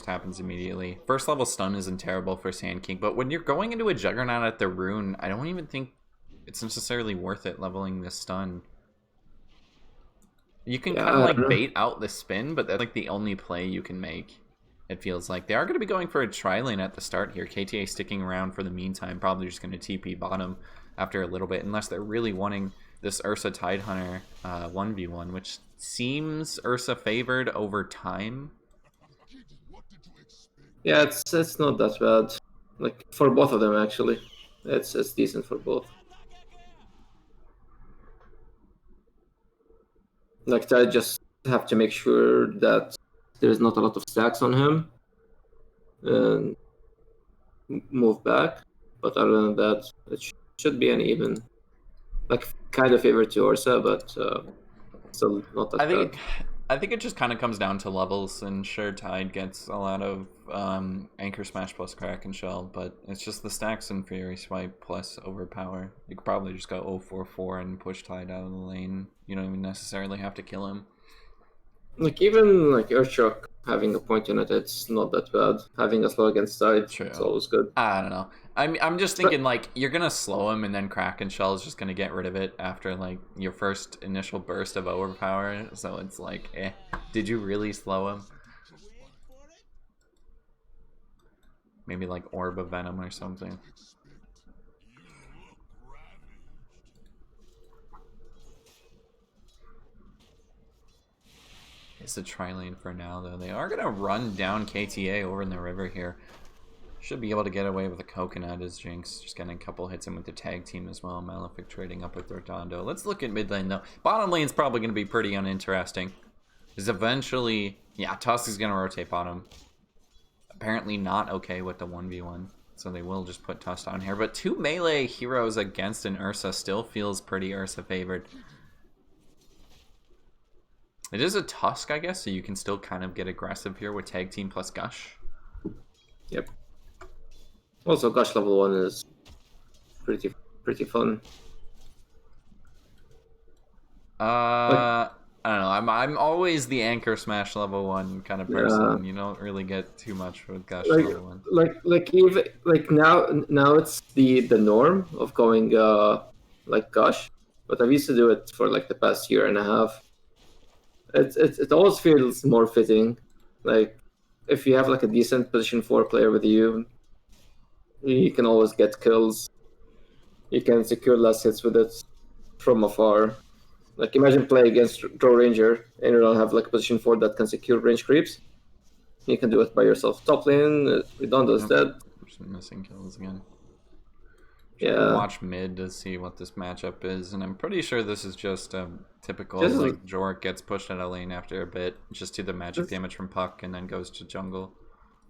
happens immediately. First level stun isn't terrible for Sand King, but when you're going into a Juggernaut at the rune, I don't even think it's necessarily worth it leveling the stun. You can kind of like bait out the spin, but that's like the only play you can make. It feels like they are going to be going for a tri-lane at the start here. KTA sticking around for the meantime, probably just going to TP bottom after a little bit, unless they're really wanting this Ursa Tidehunter 1v1, which seems Ursa favored over time. Yeah, it's not that bad. Like for both of them actually, it's decent for both. Like I just have to make sure that there's not a lot of stacks on him and move back. But other than that, it should be an even, like kind of favor to Ursa, but still not that bad. I think it just kind of comes down to levels, and sure, Tide gets a lot of Anchor Smash plus Kraken Shell, but it's just the stacks and Fury Swipe plus Overpower. You could probably just go 0-4-4 and push Tide out of the lane. You don't even necessarily have to kill him. Like even like Earthshock having a point in it, it's not that bad. Having a slow against Tide, it's always good. I don't know. I'm just thinking like you're gonna slow him, and then Kraken Shell is just gonna get rid of it after like your first initial burst of overpower. So it's like, did you really slow him? Maybe like Orb of Venom or something. It's a tri-lane for now, though. They are gonna run down KTA over in the river here. Should be able to get away with a Coconut as Jinx. Just getting a couple hits in with the tag team as well. Malefic trading up with Redondo. Let's look at mid lane, though. Bottom lane's probably going to be pretty uninteresting. Because eventually, yeah, Tusk is going to rotate bottom. Apparently not okay with the 1v1. So they will just put Tusk on here. But two melee heroes against an Ursa still feels pretty Ursa favored. It is a Tusk, I guess, so you can still kind of get aggressive here with tag team plus Gush. Yep. Also, Gush level 1 is pretty fun. I don't know. I'm always the Anchor Smash level 1 kind of person. You don't really get too much with Gush level 1. Like now it's the norm of going like Gush, but I used to do it for like the past year and a half. It always feels more fitting. Like if you have like a decent position 4 player with you, you can always get kills. You can secure last hits with it from afar. Like imagine playing against Draw Ranger and you don't have like a position 4 that can secure range creeps. You can do it by yourself. Top lane, Redondo's dead. Just missing kills again. Yeah. Watch mid to see what this matchup is, and I'm pretty sure this is just a typical like Jork gets pushed out of lane after a bit, just to the magic damage from Puck, and then goes to jungle.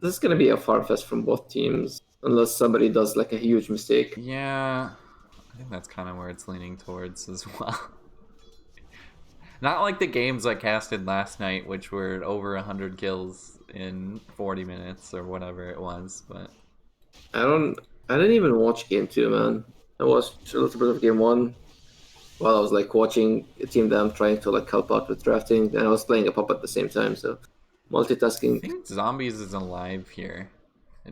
This is gonna be a farm fest from both teams, unless somebody does like a huge mistake. Yeah, I think that's kind of where it's leaning towards as well. Not like the games I casted last night, which were over 100 kills in 40 minutes or whatever it was, but I didn't even watch game 2, man. I watched a little bit of game 1 while I was like watching a team that I'm trying to like help out with drafting, and I was playing a pup at the same time, so multitasking. I think Zombies is alive here.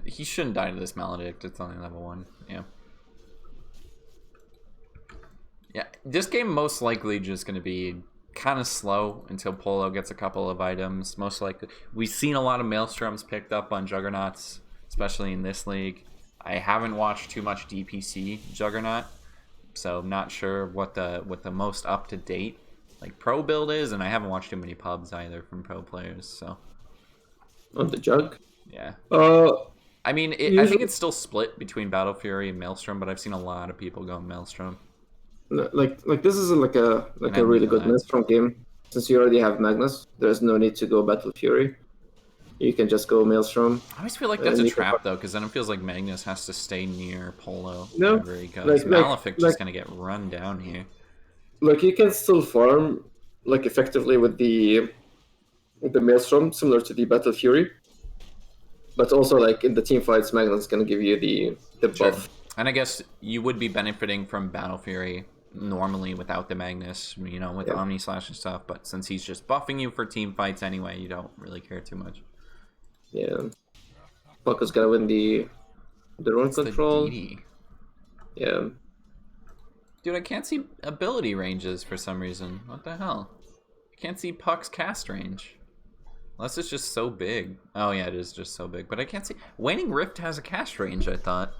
He shouldn't die to this Maledict. It's only level 1. Yeah. Yeah, this game most likely just going to be kind of slow until Polo gets a couple of items. Most likely. We've seen a lot of Maelstroms picked up on Juggernauts, especially in this league. I haven't watched too much DPC Juggernaut, so I'm not sure what the most up-to-date like pro build is, and I haven't watched too many pubs either from pro players. So on the Jug, yeah. I mean, I think it's still split between Battle Fury and Maelstrom, but I've seen a lot of people go Maelstrom. Like this is like a really good Maelstrom game. Since you already have Magnus, there's no need to go Battle Fury. You can just go Maelstrom. I always feel like that's a trap, though, because then it feels like Magnus has to stay near Polo wherever he goes. Malefic just going to get run down here. Like, you can still farm, like, effectively with the Maelstrom, similar to the Battle Fury. But also, like, in the team fights, Magnus is going to give you the buff. And I guess you would be benefiting from Battle Fury normally without the Magnus, you know, with Omni Slash and stuff. But since he's just buffing you for team fights anyway, you don't really care too much. Yeah. Puck is gonna win the drone It's the control. DD. Yeah. Dude, I can't see ability ranges for some reason. What the hell? I can't see Puck's cast range. Unless it's just so big. Oh yeah, it is just so big. But I can't see. Waning Rift has a cast range, I thought.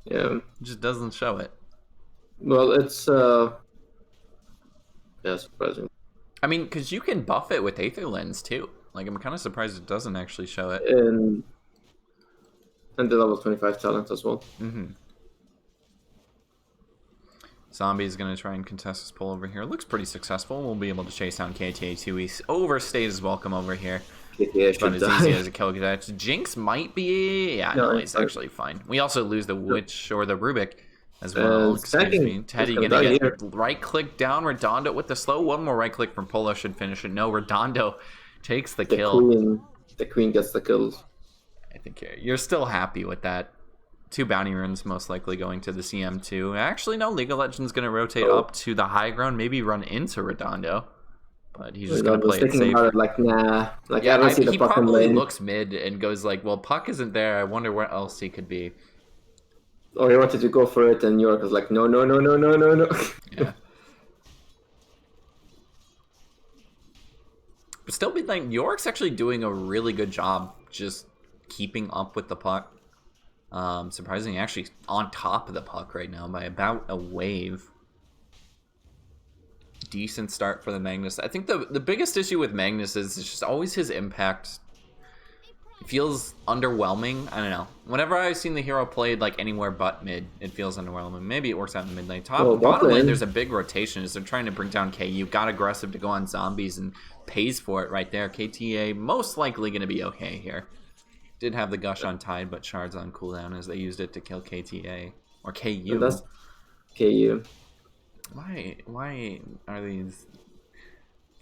Yeah. It just doesn't show it. Well, it's yeah, surprising. I mean, because you can buff it with Aether Lens too. Like, I'm kind of surprised it doesn't actually show it. And the level 25 talent as well. Mm-hmm. Zombie's going to try and contest this pull over here. Looks pretty successful. We'll be able to chase down KTA2. He overstayed his welcome over here. KTA But as die. easy as a kill cadet. Jinx might be... Yeah, no, he's actually fine. We also lose the Witch or the Rubik as well. Excuse me. Teddy going to get right-click down. Redondo with the slow. One more right-click from Polo should finish it. No, Redondo takes the kill. The queen gets the kills. I think you're still happy with that. 2 bounty runes most likely going to the CM2. Actually, no, League of Legends going to rotate up to the high ground, maybe run into Redondo. But he's just going to play it safe. About it, like, nah. Like, yeah, I don't see the he Puck probably lane. looks mid and goes like, well, Puck isn't there. I wonder where else he could be. Or he wanted to go for it, and York was like, no, no, no, no, no, no, no. Yeah. But still, like, York's actually doing a really good job just keeping up with the Puck. Surprisingly, actually on top of the Puck right now by about a wave. Decent start for the Magnus. I think the biggest issue with Magnus is it's just always his impact. It feels underwhelming. I don't know. Whenever I've seen the hero played like anywhere but mid, it feels underwhelming. Maybe it works out in mid lane. Bottom lane, there's a big rotation as they're trying to bring down KU. Got aggressive to go on zombies and pays for it right there. KTA most likely going to be okay here. Did have the gush on Tide, but shards on cooldown as they used it to kill KTA or KU. That's KU. Why are these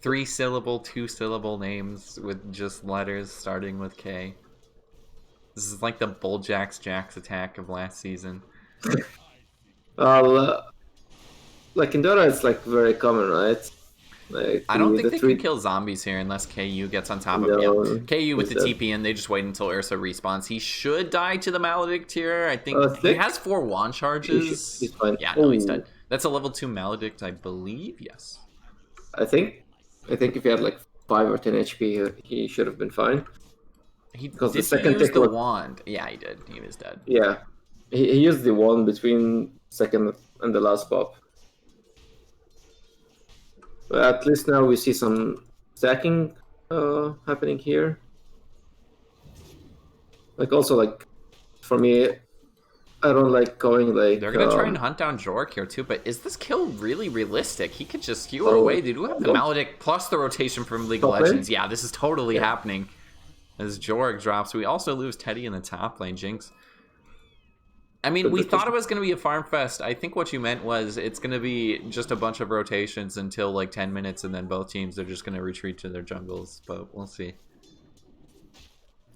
3-syllable, 2-syllable names with just letters starting with K? This is like the Bulljax Jax attack of last season. Well, like in Dota, it's like very common, right? Like I don't think they can kill zombies here unless KU gets on top of him. Yeah. KU with the TP and they just wait until Ursa respawns. He should die to the Maledict here. I think he has 4 wand charges. He's fine. Yeah, no, he's dead. That's a level 2 Maledict, I believe. Yes. I think if he had like 5 or 10 HP, he should have been fine. Because the second use the wand. Yeah, he did. He was dead. Yeah, he used the wand between second and the last pop. But at least now we see some stacking happening here. Like also like for me, I don't like going like. They're gonna try and hunt down Jork here too, but is this kill really realistic? He could just skew it away. They do have the Maledict plus the rotation from League of Legends. Yeah, this is totally happening. As Jork drops, we also lose Teddy in the top lane. Jinx. I mean, we thought it was going to be a farm fest. I think what you meant was it's going to be just a bunch of rotations until like 10 minutes, and then both teams are just going to retreat to their jungles. But we'll see.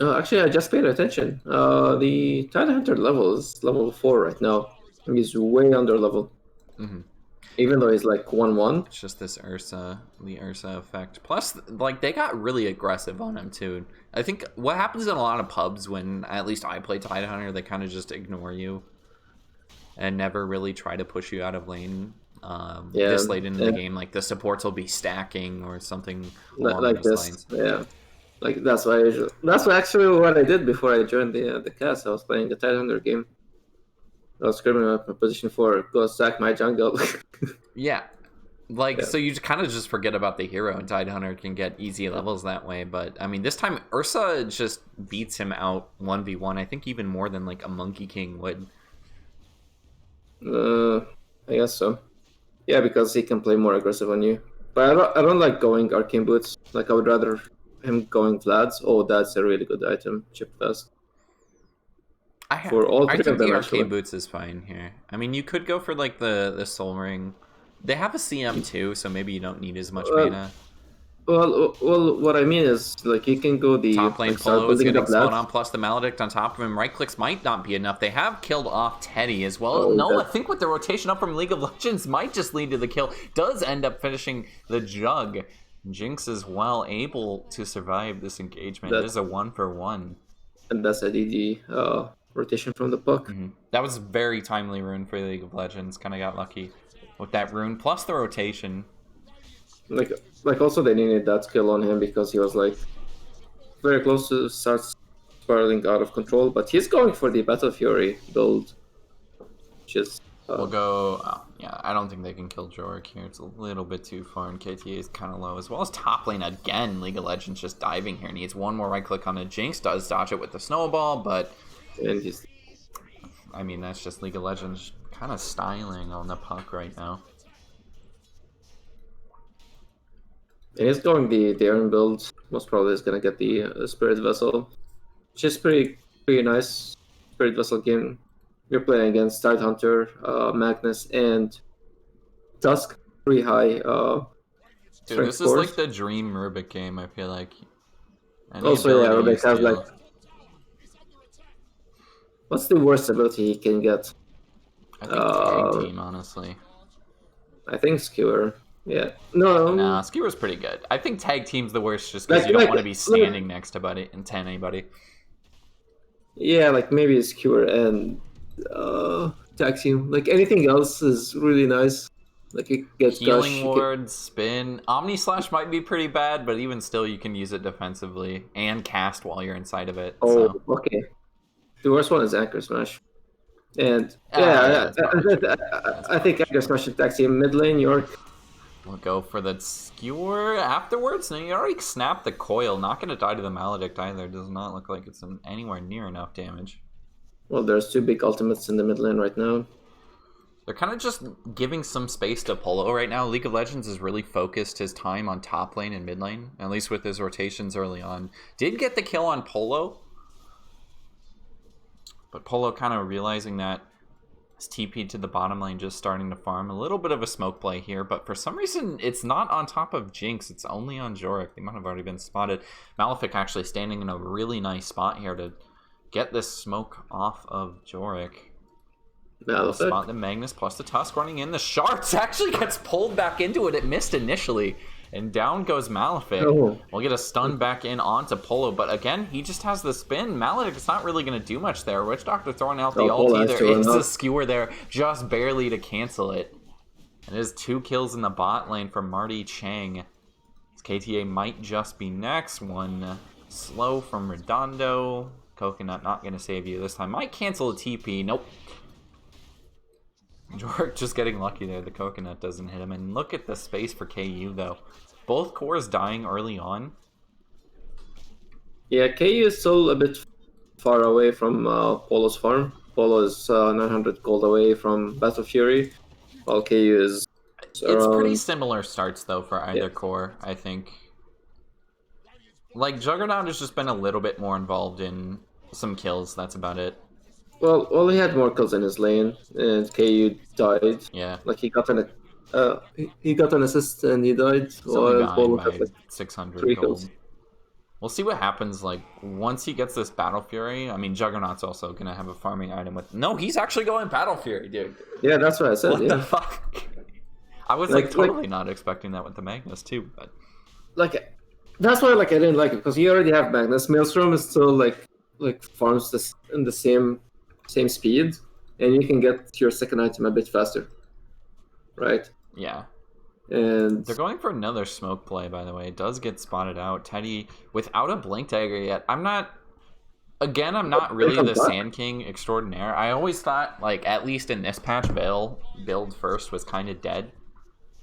Actually, I just paid attention. The Tidehunter level is level 4 right now. He's way under level. Even though he's like 1-1. It's just this Ursa, the Ursa effect. Plus, like, they got really aggressive on him, too. I think what happens in a lot of pubs when, at least I play Tidehunter, they kind of just ignore you and never really try to push you out of lane. This late into the game, like, the supports will be stacking or something along like those lines. Yeah. Like, that's why actually what I did before I joined the cast. I was playing the Tidehunter game. I was scrimming up a position 4, go sack my jungle. Yeah. Like, so you kind of just forget about the hero, and Tidehunter can get easy levels that way. But, I mean, this time, Ursa just beats him out 1v1. I think even more than, like, a Monkey King would. I guess so. Yeah, because he can play more aggressive on you. But I don't like going Arcane Boots. Like, I would rather him going Vlads. Oh, that's a really good item. Chip Fast. For all three I think the Arcane Boots is fine here. I mean, you could go for, like, the Soul Ring. They have a CM too, so maybe you don't need as much mana. Well, what I mean is, like, you can go the top lane Polo is getting slowed on, plus the Maledict on top of him. Right clicks might not be enough. They have killed off Teddy as well. I think with the rotation up from League of Legends might just lead to the kill. Does end up finishing the Jug. Jinx is well able to survive this engagement. It is a 1-for-1. and that's a DD rotation from the puck. That was very timely rune for League of Legends. Kind of got lucky with that rune, plus the rotation. Like also they needed that skill on him because he was like very close to start spiraling out of control. But he's going for the Battle Fury build, which is. We'll go. Yeah, I don't think they can kill Jorik here. It's a little bit too far, and KTA is kind of low as well as top lane again. League of Legends just diving here. Needs one more right click on a Jinx. Does dodge it with the snowball, but And he's. I mean that's just League of Legends kind of styling on the puck right now. And he's going the Aaron build. Most probably is gonna get the Spirit Vessel, which is pretty nice. Spirit Vessel game. You're playing against Tidehunter, Magnus, and Tusk. Pretty high. Dude, this is like the dream Rubik game. I feel like. Also, yeah, Rubik has like. What's the worst ability he can get? I think tag team, honestly. I think Skewer. Yeah. No. Nah, Skewer's pretty good. I think tag team's the worst just because you don't want to be standing next to anybody. Yeah, like maybe Skewer and tag team. Like anything else is really nice. Like it gets healing ward, spin. Omni Slash might be pretty bad, but even still you can use it defensively and cast while you're inside of it. Oh, so. Okay. The worst one is Anchor Smash. And I think Anchor Smash and tag team mid lane, York. We'll go for the Skewer afterwards. Now you already snapped the coil. Not going to die to the Maledict either. Does not look like it's anywhere near enough damage. Well, there's two big ultimates in the mid lane right now. They're kind of just giving some space to Polo right now. League of Legends has really focused his time on top lane and mid lane, at least with his rotations early on. Did get the kill on Polo, but Polo kind of realizing that his TP to the bottom lane, just starting to farm. A little bit of a smoke play here, but for some reason it's not on top of Jinx. It's only on Jorik. They might have already been spotted. Malefic actually standing in a really nice spot here to get this smoke off of Jorik. Malefic. Spot the Magnus plus the Tusk running in. The Shards actually gets pulled back into it. It missed initially. And down goes Malefic. Oh. We'll get a stun back in onto Polo. But again, he just has the spin. Maledict's not really going to do much there. Witch Doctor throwing out the ult either. It's a Skewer there just barely to cancel it. And it is 2 kills in the bot lane for Marty Chang. KTA might just be next. One slow from Redondo. Coconut not going to save you this time. Might cancel a TP. Nope. Jorik just getting lucky there. The Coconut doesn't hit him. And look at the space for KU, though. Both cores dying early on. Yeah, KU is still a bit far away from Polo's farm. Polo is 900 gold away from Battle Fury, while KU is It's pretty similar starts, though, for either core, I think. Like, Juggernaut has just been a little bit more involved in some kills. That's about it. Well, he had more kills in his lane, and KU died. Yeah. Like he got an assist and he died. So Polo by like 600 gold. Kills. We'll see what happens. Like once he gets this Battle Fury. I mean, Juggernaut's also gonna have a farming item with. No, he's actually going Battle Fury, dude. Yeah, that's what I said. What the fuck? I was totally not expecting that with the Magnus too, but that's why I didn't like it because you already have Magnus. Maelstrom is still like farms this in the same speed, and you can get your second item a bit faster, right? Yeah. And they're going for another smoke play, by the way. It does get spotted out. Teddy without a blink dagger yet. I'm not really the Sand King extraordinaire. I always thought at least in this patch, Veil build first was kind of dead.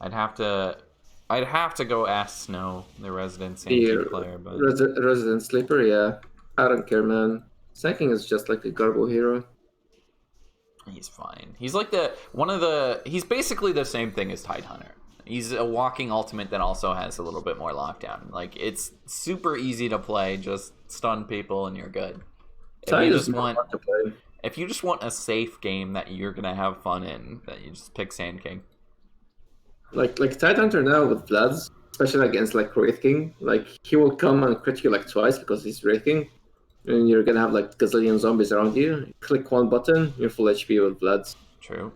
I'd have to go ask Snow, the resident Sand King player, but resident sleeper, yeah. I don't care, man. Sand King is just like a garbo hero. He's fine. He's he's basically the same thing as Tidehunter. He's a walking ultimate that also has a little bit more lockdown. It's super easy to play. Just stun people and you're good. If you just want a safe game that you're gonna have fun in, that you just pick Sand King. Like Tidehunter now with Vlads, especially against Wraith King, he will come and crit you twice because he's Wraith King. And you're gonna have gazillion zombies around you. Click one button, you're full HP with Vlads. True.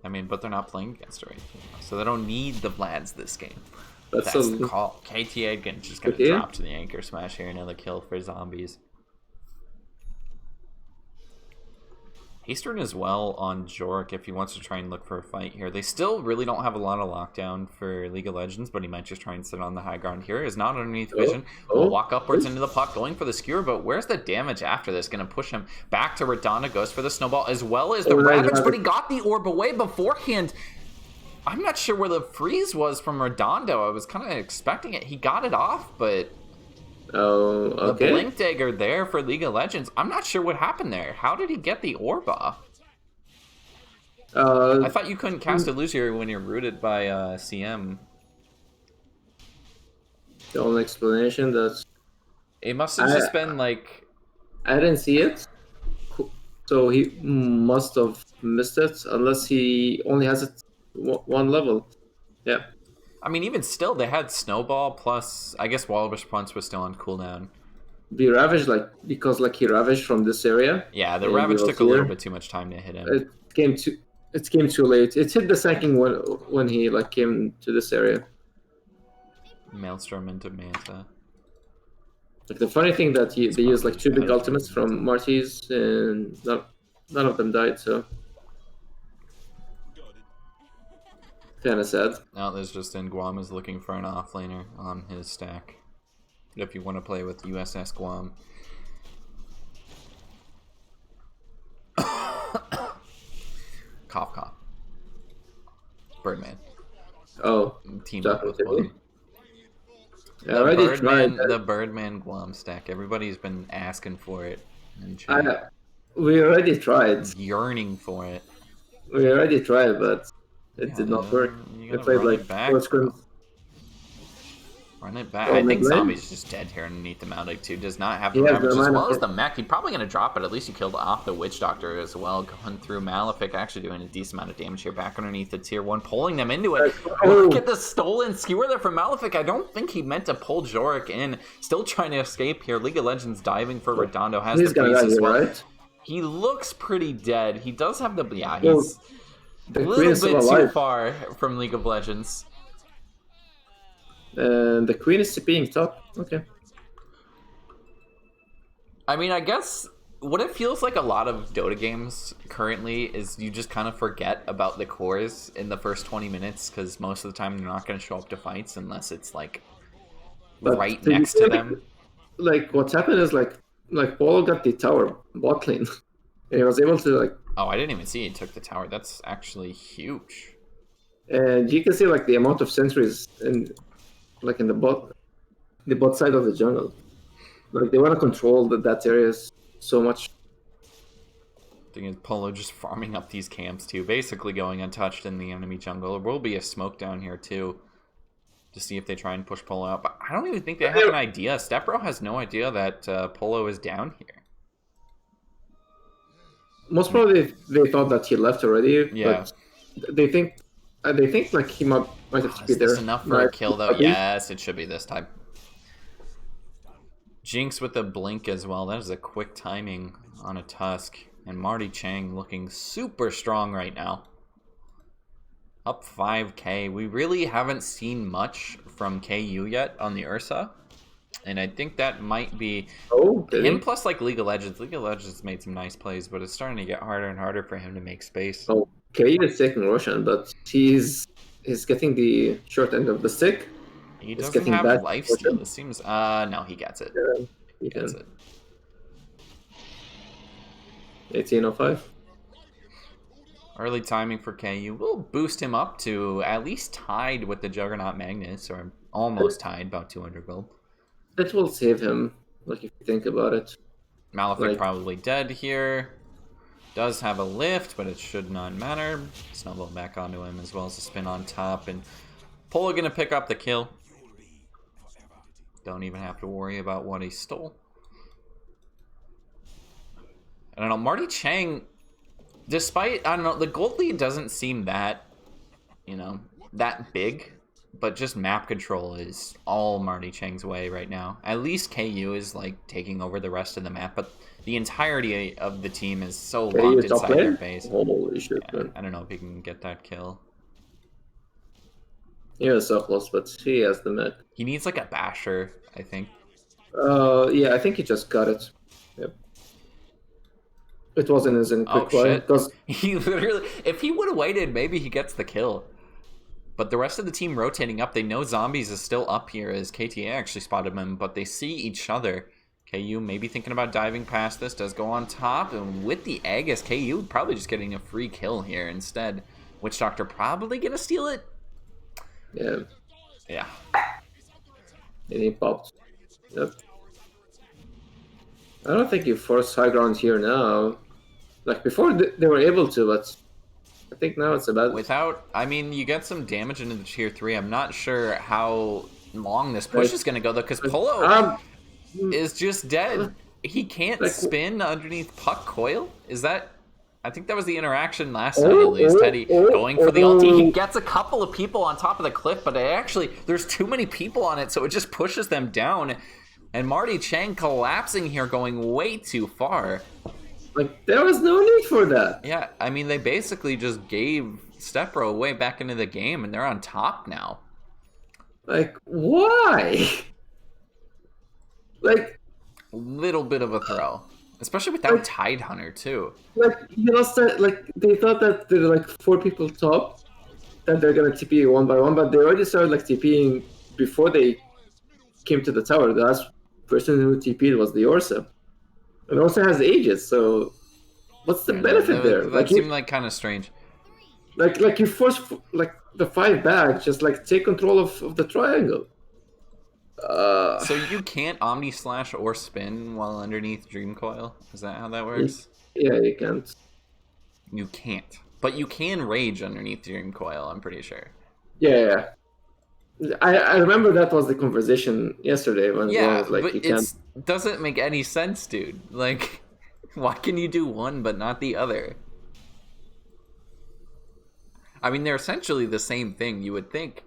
I mean, but they're not playing against Wraith, so they don't need the Vlads this game. That's the call. KTA just gonna drop to the Anchor Smash here. Another kill for zombies. Eastern as well on Jork if he wants to try and look for a fight here. They still really don't have a lot of lockdown for League of Legends, but he might just try and sit on the high ground here. Is not underneath vision. Will walk upwards into the puck, going for the skewer, but where's the damage after this? Going to push him back to Redondo, goes for the snowball as well as the Ravage, but he got the orb away beforehand. I'm not sure where the freeze was from Redondo. I was kind of expecting it. He got it off, but... Oh, okay. The Blink Dagger there for League of Legends. I'm not sure what happened there. How did he get the orb off? I thought you couldn't cast Illusory when you're rooted by CM. The only explanation that's... It must have just been like... I didn't see it. So he must have missed it, unless he only has it one level. Yeah. I mean, even still, they had Snowball plus, I guess Walrus Punch was still on cooldown. The Ravage, because he ravaged from this area. Yeah, the Ravage took a little bit too much time to hit him. It came too late. It hit the second one when he came to this area. Maelstrom into Manta. The funny thing that they used 2 big ultimates from Marty's, and none of them died, so... Kinda sad. Now there's just Guam is looking for an offlaner on his stack. If you want to play with USS Guam. Cough cough. Birdman. Oh, team up with Guam. The Birdman Guam stack. Everybody's been asking for it. We already tried. Yearning for it. We already tried, but it did not work. We played 4 scrims. Run it back. I think Zombie's just dead here underneath the Malik too. Does not have the Ravage as well as the mech. He's probably going to drop it. At least he killed off the Witch Doctor as well. Going through Malefic, actually doing a decent amount of damage here. Back underneath the tier 1, pulling them into it. Look at the stolen skewer there from Malefic. I don't think he meant to pull Jorik in. Still trying to escape here. League of Legends diving for Redondo. Has the piece as well. Right? He looks pretty dead. He does have the... Yeah, he's a little bit too far from League of Legends. And the Queen is being top. Okay. I mean, I guess what it feels like a lot of Dota games currently is you just kind of forget about the cores in the first 20 minutes because most of the time they're not going to show up to fights unless it's right next to them. What's happened is Polo got the tower bot lane. And he was able to Oh, I didn't even see he took the tower. That's actually huge. And you can see the amount of sentries in the bot side of the jungle. They want to control that area so much. Thing is, Polo just farming up these camps too, basically going untouched in the enemy jungle. There will be a smoke down here too, to see if they try and push Polo out. But I don't even think they have an idea. Stepbro has no idea that Polo is down here. Most probably they thought that he left already. Yeah. But they think he might have to be there. Is this enough for a kill though? Yes, it should be this time. Jinx with the blink as well. That is a quick timing on a Tusk. And Marty Chang looking super strong right now. Up 5k. We really haven't seen much from KU yet on the Ursa. And I think that might be him plus League of Legends. League of Legends made some nice plays, but it's starting to get harder and harder for him to make space. Oh, KU is taking Roshan, but he's getting the short end of the stick. He doesn't have lifesteal. It seems no, he gets it. Yeah, he gets it. 1805. Early timing for KU will boost him up to at least tied with the Juggernaut Magnus, or almost tied, about 200 gold. It will save him, if you think about it. Malefic probably dead here. Does have a lift, but it should not matter. Snowball back onto him as well as a spin on top. And Polo gonna pick up the kill. Don't even have to worry about what he stole. I don't know, Marty Chang, despite, I don't know, the gold lead doesn't seem that, that big. But just map control is all Marty Chang's way right now. At least KU is taking over the rest of the map, but the entirety of the team is so locked inside their base. Holy shit, man. I don't know if he can get that kill. He was so close, but he has the mech. He needs a basher, I think. Yeah, I think he just got it. Yep. It wasn't as in Oh quick buy shit! because He literally, if he would have waited, maybe he gets the kill. But the rest of the team rotating up, they know Zombies is still up here as KTA actually spotted him, but they see each other. KU maybe thinking about diving past this, does go on top, and with the Aegis, KU probably just getting a free kill here instead. Witch Doctor probably gonna steal it. yeah, Yeah. and he popped. Yep. I don't think you force high ground here now. Like before, they were able to, but I think now it's about. Without, I mean, you get some damage into the tier 3. I'm not sure how long this push is gonna go though, because Polo is just dead. He can't spin underneath Puck Coil. Is that? I think that was the interaction last time at least. Teddy going for the ulti. He gets a couple of people on top of the cliff, but there's too many people on it, so it just pushes them down. And Marty Chang collapsing here, going way too far. Like, there was no need for that. Yeah, I mean, they basically just gave Stepbro way back into the game, and they're on top now. Like, why? Like, little bit of a throw, especially without Tide Hunter too. Like, you know, like they thought that there were like 4 people top, that they're gonna TP one by one, but they already started like TPing before they came to the tower. The last person who TP'd was the Orsa, and Orsa has Aegis. So, what's the benefit there? That seemed like kind of strange. Like you force like the 5 back, just like take control of the triangle. So you can't Omni Slash or spin while underneath Dream Coil? Is that how that works? Yeah, you can't. You can't. But you can Rage underneath Dream Coil, I'm pretty sure. Yeah. I remember that was the conversation yesterday when yeah, was like, but you it doesn't make any sense, dude. Like, why can you do one but not the other? I mean, they're essentially the same thing, you would think.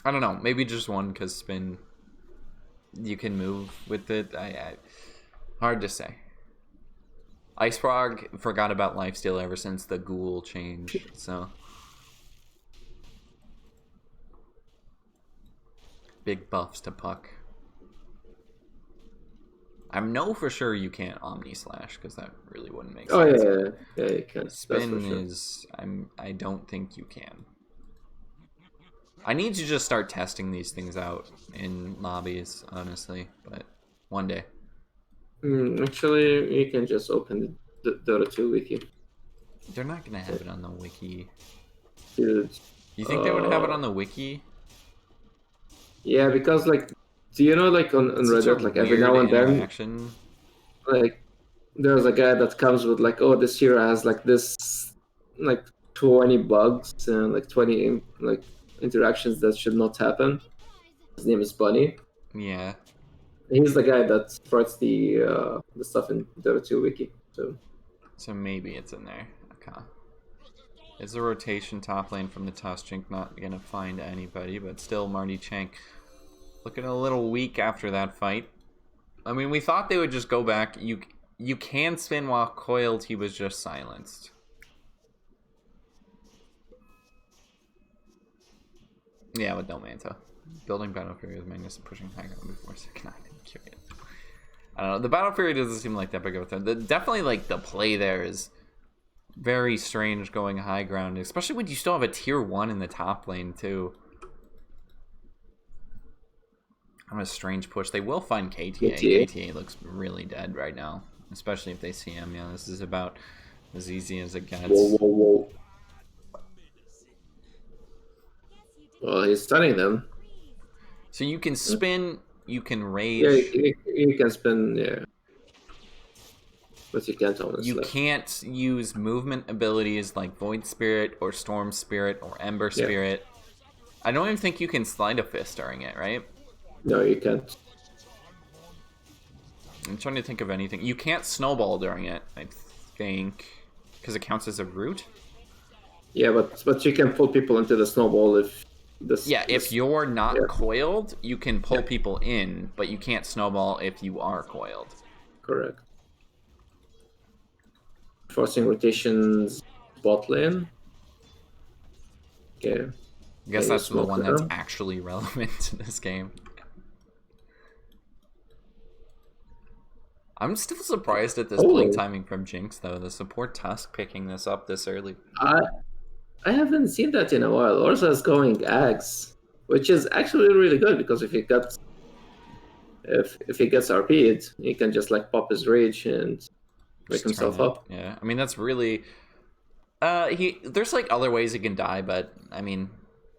I don't know. Maybe just one, because spin, you can move with it. Hard to say. Ice Frog forgot about lifesteal ever since the ghoul change, so. Big buffs to Puck. I know for sure you can't Omni Slash, because that really wouldn't make sense. Oh, yeah, you can. Spin is... I don't think you can. I need to just start testing these things out in lobbies, honestly, but one day. Actually, you can just open the Dota 2 wiki. They're not gonna have it on the wiki. Dude. You think they would have it on the wiki? Yeah, because like, do you know like on Reddit, like every now and then, like there's a guy that comes with like, oh, this hero has like this, like 20 bugs and like 20 like interactions that should not happen. His name is Bunny. Yeah. He's the guy that writes the stuff in Dota 2 wiki. So maybe it's in there. Okay. Is the rotation top lane from the Toss-Jink not gonna find anybody, but still Marty Chang looking a little weak after that fight. I mean, we thought they would just go back. You can spin while coiled, he was just silenced. Yeah, with no Manta. Building Battle Fury with Magnus pushing high ground before second item. Curious. I don't know. The Battle Fury doesn't seem like that big of a threat. Definitely, like, the play there is very strange going high ground, especially when you still have a tier 1 in the top lane, too. I'm a strange push. They will find KTA. KTA looks really dead right now, especially if they see him. Yeah, this is about as easy as it gets. Whoa. Well, he's stunning them. So you can spin, you can rage. Yeah, you can spin, yeah. But you can't honestly. You can't use movement abilities like Void Spirit or Storm Spirit or Ember Spirit. I don't even think you can Slide a Fist during it, right? No, you can't. I'm trying to think of anything. You can't Snowball during it, I think, because it counts as a root. Yeah, but you can pull people into the snowball if this. Yeah, if you're not coiled, you can pull people in, but you can't snowball if you are coiled. Correct. Forcing rotations bot lane. Okay. I guess that's the one that's actually relevant to this game. I'm still surprised at this blink timing from Jinx, though. The support Tusk picking this up this early. I haven't seen that in a while. Orsa is going Axe, which is actually really good because if he gets RP'd, he can just like pop his rage and wake himself up. Yeah, I mean that's really there's like other ways he can die, but I mean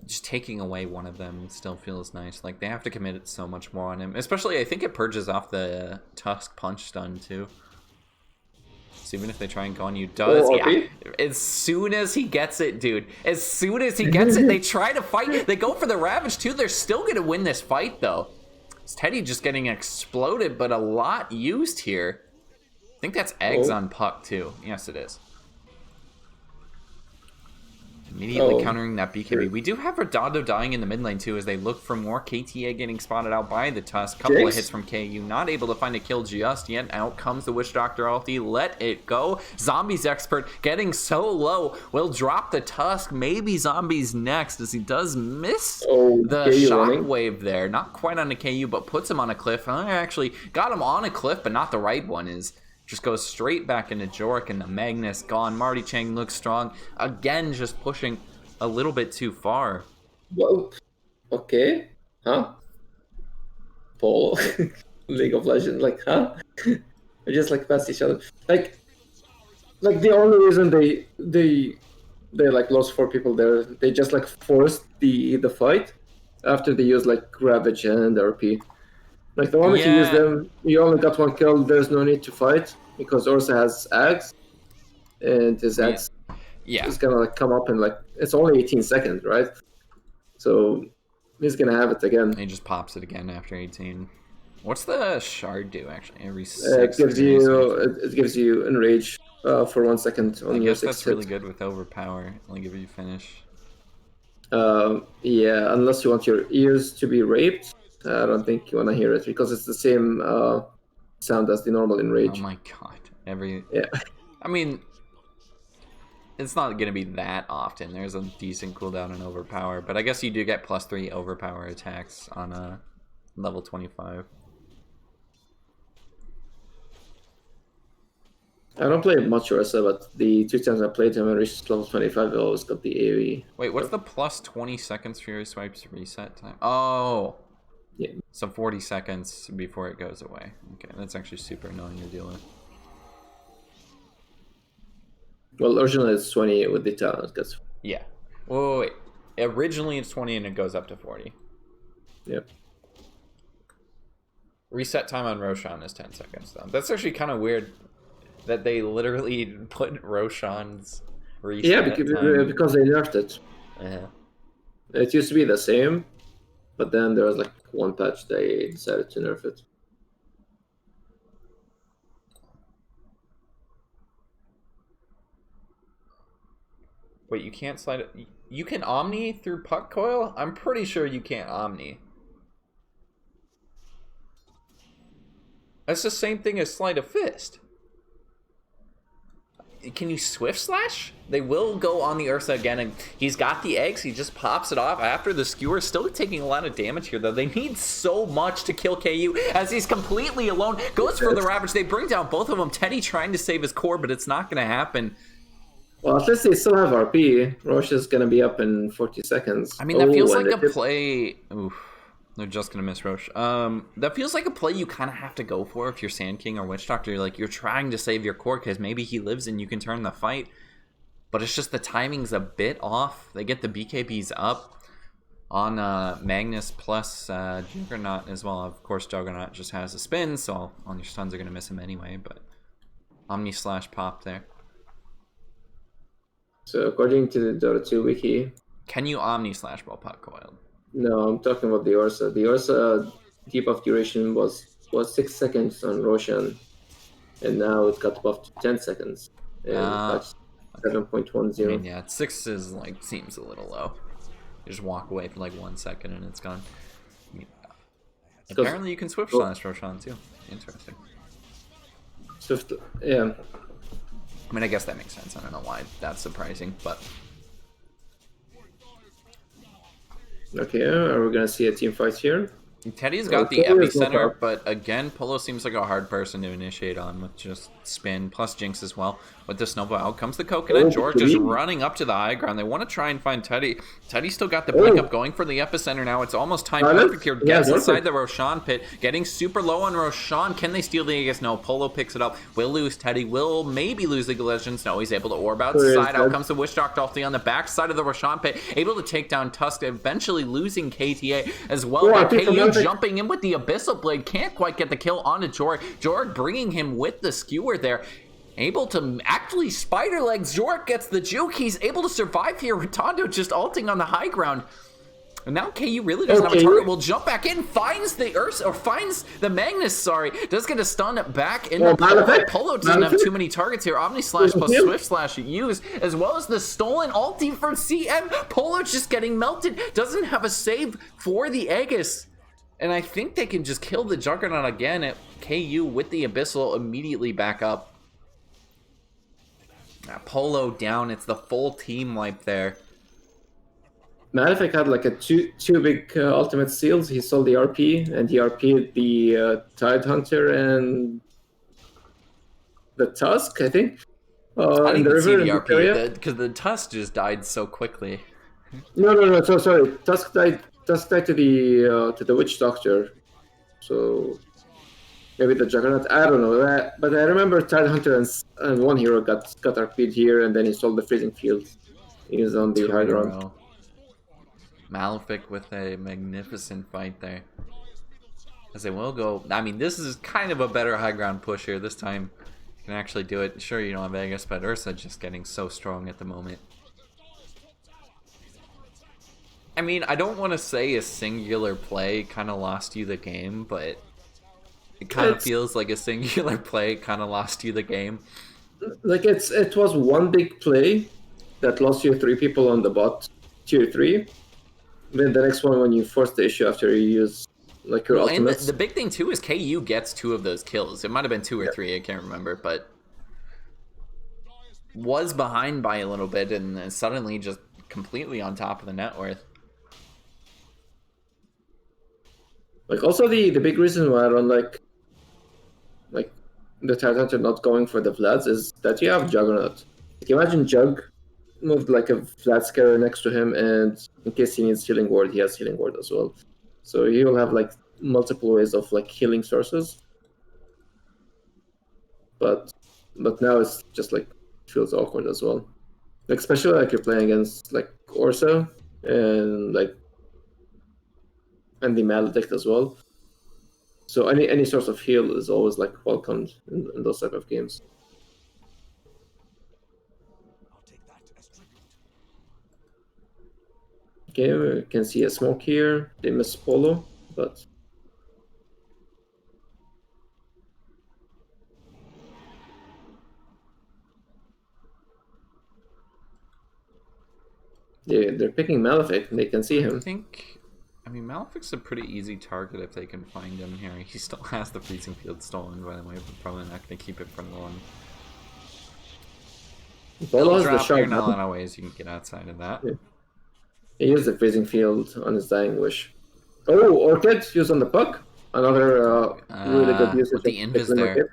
just taking away one of them still feels nice. Like they have to commit it so much more on him. Especially I think it purges off the Tusk punch stun too. So even if they try and go on you, as soon as he gets it, dude. As soon as he gets it, they try to fight. They go for the Ravage too. They're still gonna win this fight though. It's Teddy just getting exploded, but a lot used here. I think that's eggs on Puck too. Yes, it is. Immediately countering that BKB. We do have Redondo dying in the mid lane too as they look for more. KTA getting spotted out by the Tusk. Couple of hits from KU. Not able to find a kill just yet. Out comes the Witch Doctor ulti. Let it go. Zombies expert getting so low. Will drop the Tusk. Maybe Zombies next as he does miss the shockwave there. Not quite on the KU, but puts him on a cliff. I actually got him on a cliff, but not the right one. Just goes straight back into Jorik and the Magnus gone. Marty Chang looks strong. Again, just pushing a little bit too far. Whoa. Okay. Huh? Paul. League of Legends. Like, huh? They just like past each other. Like the only reason they like lost 4 people there, they just like forced the fight after they used like Ravage and RP. Like the moment you use them, you only got 1 kill. There's no need to fight because Orsa has Axe, and his Axe is gonna like come up in like it's only 18 seconds, right? So he's gonna have it again. He just pops it again after 18. What's the shard do actually? Every 6. It gives you enrage for 1 second on your 6th hit. That's really good with overpower. Like if you finish. Yeah, unless you want your ears to be raped. I don't think you want to hear it because it's the same sound as the normal enrage. Oh my god. I mean, it's not going to be that often. There's a decent cooldown on overpower, but I guess you do get +3 overpower attacks on level 25. I don't play much Ursa, but the 2 times I played him and reached level 25, I always got the AoE. Wait, what's the +20 seconds Fury Swipes reset time? Oh! Yeah. So 40 seconds before it goes away. Okay, that's actually super annoying to deal with. Well, originally it's 20 with the talent. Yeah. Wait. Originally it's 20 and it goes up to 40. Yep. Reset time on Roshan is 10 seconds though. That's actually kind of weird that they literally put Roshan's reset time. Because they nerfed it. Yeah. It used to be the same, but then there was like 1 patch they decided to nerf it. Wait, you can't slide it. You can Omni through Puck Coil? I'm pretty sure you can't Omni. That's the same thing as Sleight of Fist. Can you Swift Slash? They will go on the Ursa again, and he's got the eggs. He just pops it off after the skewer. Still taking a lot of damage here, though. They need so much to kill KU as he's completely alone. Goes for the Ravage. They bring down both of them. Teddy trying to save his core, but it's not going to happen. Well, at least they still have RP. Roche is going to be up in 40 seconds. I mean, that feels like a play... Oof. They're just going to miss Roche. That feels like a play you kind of have to go for if you're Sand King or Witch Doctor. Like, you're trying to save your core because maybe he lives and you can turn the fight. But it's just the timing's a bit off. They get the BKBs up on Magnus plus Juggernaut as well. Of course, Juggernaut just has a spin, so all your stuns are going to miss him anyway. But Omni slash pop there. So according to the Dota 2 wiki... Can you Omni slash while Puck Coiled? No, I'm talking about the Ursa. The Ursa debuff duration was 6 seconds on Roshan, and now it got buffed to 10 seconds. And that's 7.10. I mean, yeah, 6 is like seems a little low. You just walk away for like 1 second and it's gone. I mean, apparently you can Swift Slash Roshan too. Interesting. Swift, yeah. I mean, I guess that makes sense. I don't know why that's surprising, but... Okay, are we gonna see a team fight here? Teddy's Well, got the Teddy is no epicenter, top. but again, Polo seems like a hard person to initiate on with just spin, plus Jinx as well. With the snowball, out comes the coconut. Oh, George is Teddy. running up to the high ground. They want to try and find Teddy. Teddy still got the blink up Oh, going for the epicenter now. It's almost time Violet? perfect here. Yeah, Gets inside Orchid. the Roshan pit, getting super low on Roshan. Can they steal the Aegis? No, Polo picks it up. Will lose Teddy. Will maybe lose League of Legends. No, he's able to orb outside. Out comes the Witch Doctor ulti on the back side of the Roshan pit. Able to take down Tusk, eventually losing KTA as well. Oh, I But think KU Malefic- jumping in with the Abyssal Blade, can't quite get the kill onto Jorg. Jorg bringing him with the skewer there. Able to actually spider legs. Jorg gets the juke. He's able to survive here. Rotondo just ulting on the high ground. And now KU really doesn't have a target. Will jump back in, finds the Ursa, or finds the Magnus, sorry. Does get a stun back in the Polo. Polo doesn't have too many targets here. Omni Slash plus Swift Slash used, as well as the stolen ulti from CM. Polo just getting melted. Doesn't have a save for the Aegis. And I think they can just kill the Juggernaut again at KU with the Abyssal immediately back up. Polo down. It's the full team wipe there. Malefic had like a two big ultimate seals. He sold the RP, and he RP'd the Tide Hunter and the Tusk, I think. I didn't in the even see river the in Victoria. RP because the Tusk just died so quickly. No. So sorry. Tusk died to the Witch Doctor. So maybe the Juggernaut. I don't know. But I remember Tide Hunter and one hero got RP'd here, and then he sold the Freezing Field. He was on the high ground. Malefic with a magnificent fight there. As they will go. I mean, this is kind of a better high ground push here. This time you can actually do it. Sure, you don't have Vegas, but Ursa just getting so strong at the moment. I mean, I don't want to say a singular play kind of lost you the game, but it kind of feels like a singular play kind of lost you the game. Like it was one big play that lost you 3 people on the bot tier 3. Then the next one when you force the issue after you use like your ultimates. And the big thing too is KU gets 2 of those kills. It might have been 2 or 3, I can't remember, but was behind by a little bit and then suddenly just completely on top of the net worth. Like also the big reason why I don't like the Tide Hunter not going for the Vlads is that you have Juggernaut. Like imagine Jug moved like a Vlad scarer next to him, and in case he needs healing ward, he has healing ward as well. So he'll have like multiple ways of like healing sources. But now it's just like feels awkward as well. Like especially like you're playing against like Orsa and the Maledict as well. So any source of heal is always like welcomed in those type of games. Okay, we can see a smoke here. They miss Polo, but they're picking Malefic. They can see him. I mean, Malefic's a pretty easy target if they can find him here. He still has the Freezing Field stolen, by the way, but probably not going to keep it for long. Polo has the drop here, shard. not a lot of ways you can get outside of that. Yeah. He used the Freezing Field on his Dying Wish. Oh, Orchid used on the puck. Another really good use with the invis there. Kit.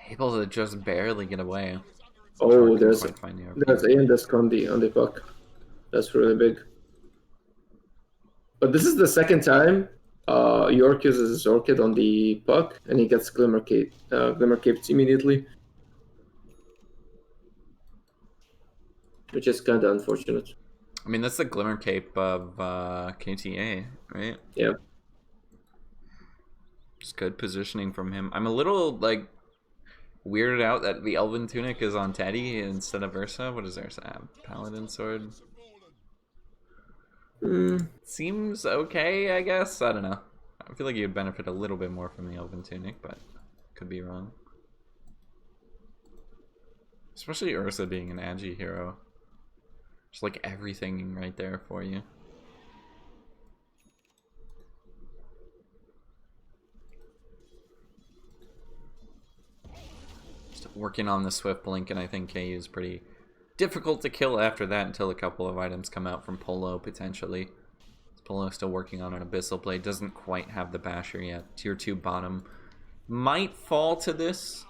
Able to just barely get away. Oh, there's Invis on the puck. That's really big. But this is the second time York uses his Orchid on the puck, and he gets Glimmer Caped immediately. Which is kind of unfortunate. I mean, that's the Glimmer Cape of KTA, right? Yeah. Just good positioning from him. I'm a little, like, weirded out that the Elven Tunic is on Teddy instead of Ursa. What does Ursa have? Paladin Sword? Seems okay, I guess. I don't know. I feel like you'd benefit a little bit more from the Elven Tunic, but could be wrong. Especially Ursa being an Agi hero. Just like everything right there for you. Just working on the Swift Blink, and I think KU is pretty difficult to kill after that until a couple of items come out from Polo, potentially. Polo still working on an Abyssal Blade. Doesn't quite have the Basher yet. Tier 2 bottom might fall to this.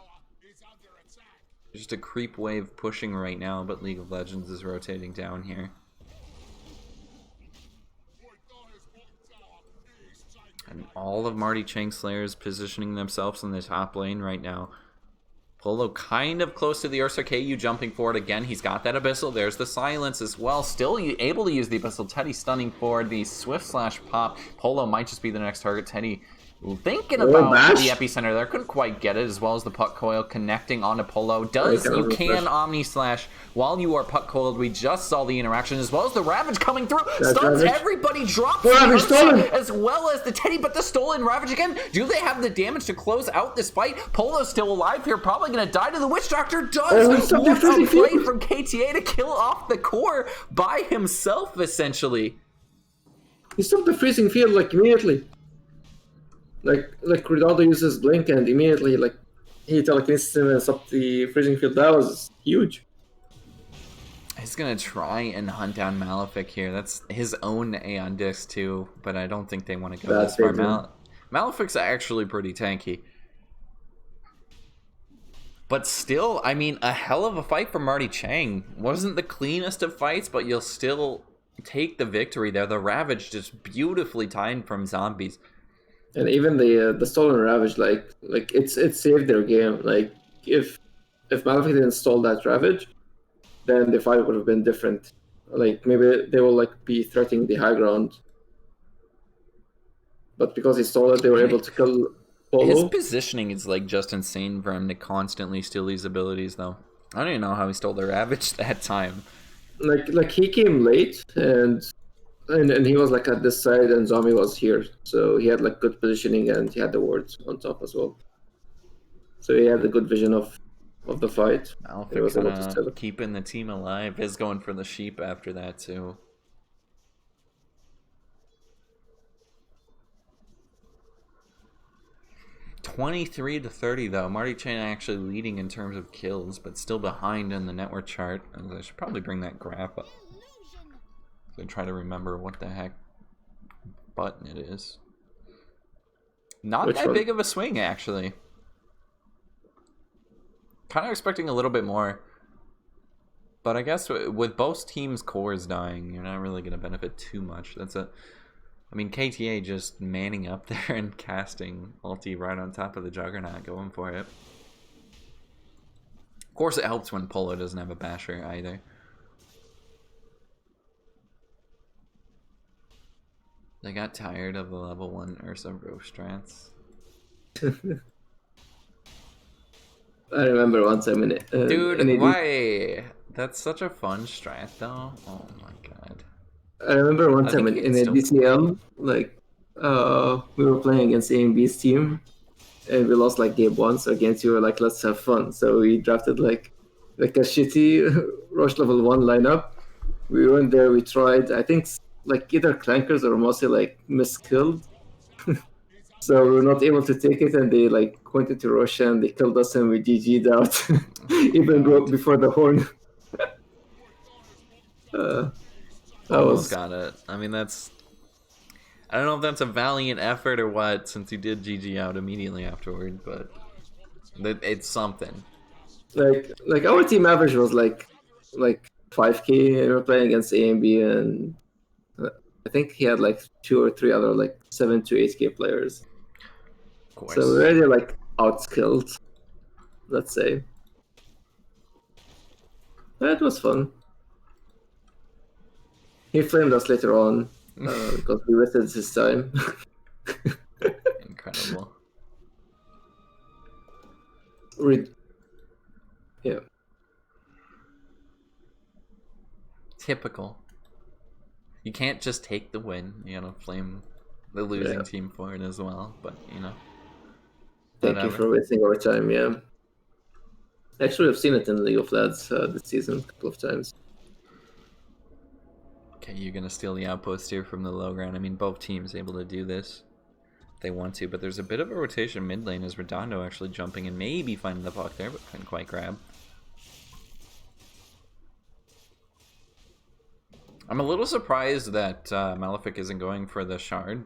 Just a creep wave pushing right now, but League of Legends is rotating down here. And all of Marty Slayers positioning themselves in the top lane right now. Polo kind of close to the Ursa KU, jumping forward again. He's got that Abyssal. There's the silence as well. Still able to use the Abyssal. Teddy stunning forward. The Swift Slash pop. Polo might just be the next target. Teddy thinking about the epicenter there. Couldn't quite get it, as well as the puck coil connecting onto Polo. You can Omni Slash while you are puck coiled. We just saw the interaction, as well as the Ravage coming through. Stuns everybody, drops as well as the Teddy, but the stolen Ravage again. Do they have the damage to close out this fight? Polo's still alive here, probably going to die to the Witch Doctor. What a play from KTA to kill off the core by himself, essentially. He stopped the freezing field like immediately. Like Ronaldo uses Blink and immediately he telekinesis him and stopped the freezing field. That was huge. He's gonna try and hunt down Malefic here. That's his own Aeon Disc too, but I don't think they want to go this far. Malefic's actually pretty tanky. But still, I mean, a hell of a fight from Marty Chang. Wasn't the cleanest of fights, but you'll still take the victory there. The Ravage just beautifully timed from zombies. And even the stolen Ravage, like it saved their game. Like if Malefic didn't stall that Ravage, then the fight would have been different. Like maybe they will be threatening the high ground, but because he stole it, they were able to kill Polo. His positioning is just insane for him to constantly steal these abilities, though. I don't even know how he stole the Ravage that time. Like he came late and he was at this side and Zombie was here, so he had good positioning and he had the wards on top as well. So he had a good vision of the fight. Malefic was keeping the team alive. Is going for the sheep after that too. $23-30 though. Marty Chan actually leading in terms of kills, but still behind in the network chart. I should probably bring that graph up. And try to remember what the heck button it is. Not that big of a swing, actually. Kind of expecting a little bit more. But I guess with both teams' cores dying, you're not really going to benefit too much. I mean, KTA just manning up there and casting ulti right on top of the Juggernaut, going for it. Of course, it helps when Polo doesn't have a Basher either. They got tired of the level 1 Ursa Rostrats. I remember one time in it. Dude, why? That's such a fun strat, though. Oh my god. I remember one time in a DCM, we were playing against A&B's team, and we lost game 1, so against you were let's have fun. So we drafted a shitty Roche level 1 lineup. We went there, we tried, I think either clankers or mostly miskilled. So we were not able to take it, and they went into Russia and they killed us and we GG'd out. Even before the horn. Almost got it. I mean, that's... I don't know if that's a valiant effort or what, since he did GG out immediately afterward, but it's something. Our team average was 5k. We were playing against A&B, and I think he had 2 or 3 other 7 to 8k players. Of course. So we're already outskilled, let's say. But it was fun. He flamed us later on because we wasted his time. Incredible. Yeah. Typical. You can't just take the win. You gotta flame the losing team for it as well. But Thank you for wasting our time. Yeah. Actually, I've seen it in League of Legends this season a couple of times. Okay, you're gonna steal the outpost here from the low ground. I mean, both teams able to do this if they want to, but there's a bit of a rotation mid lane as Redondo actually jumping and maybe finding the puck there, but couldn't quite grab. I'm a little surprised that Malefic isn't going for the shard.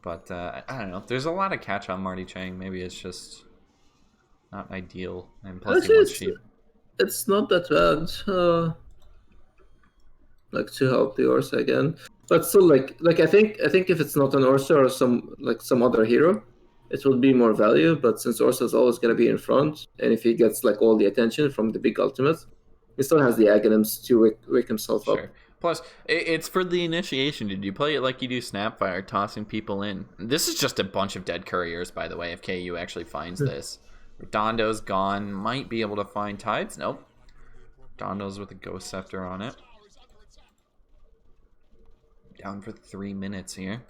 But I don't know. There's a lot of catch on Marty Chang. Maybe it's just not ideal. And plus he Actually, wants sheep. it's not that bad. Like to help the Ursa again, but still, I think if it's not an Ursa or some other hero, it will be more value. But since Ursa is always gonna be in front, and if he gets like all the attention from the big ultimates, he still has the Aghanims to wake himself up. Sure. Plus, it's for the initiation. Did you play it like you do Snapfire, tossing people in? This is just a bunch of dead couriers, by the way, if KU actually finds this. Redondo's gone. Might be able to find Tides. Nope. Redondo's with a Ghost Scepter on it. Down for 3 minutes here.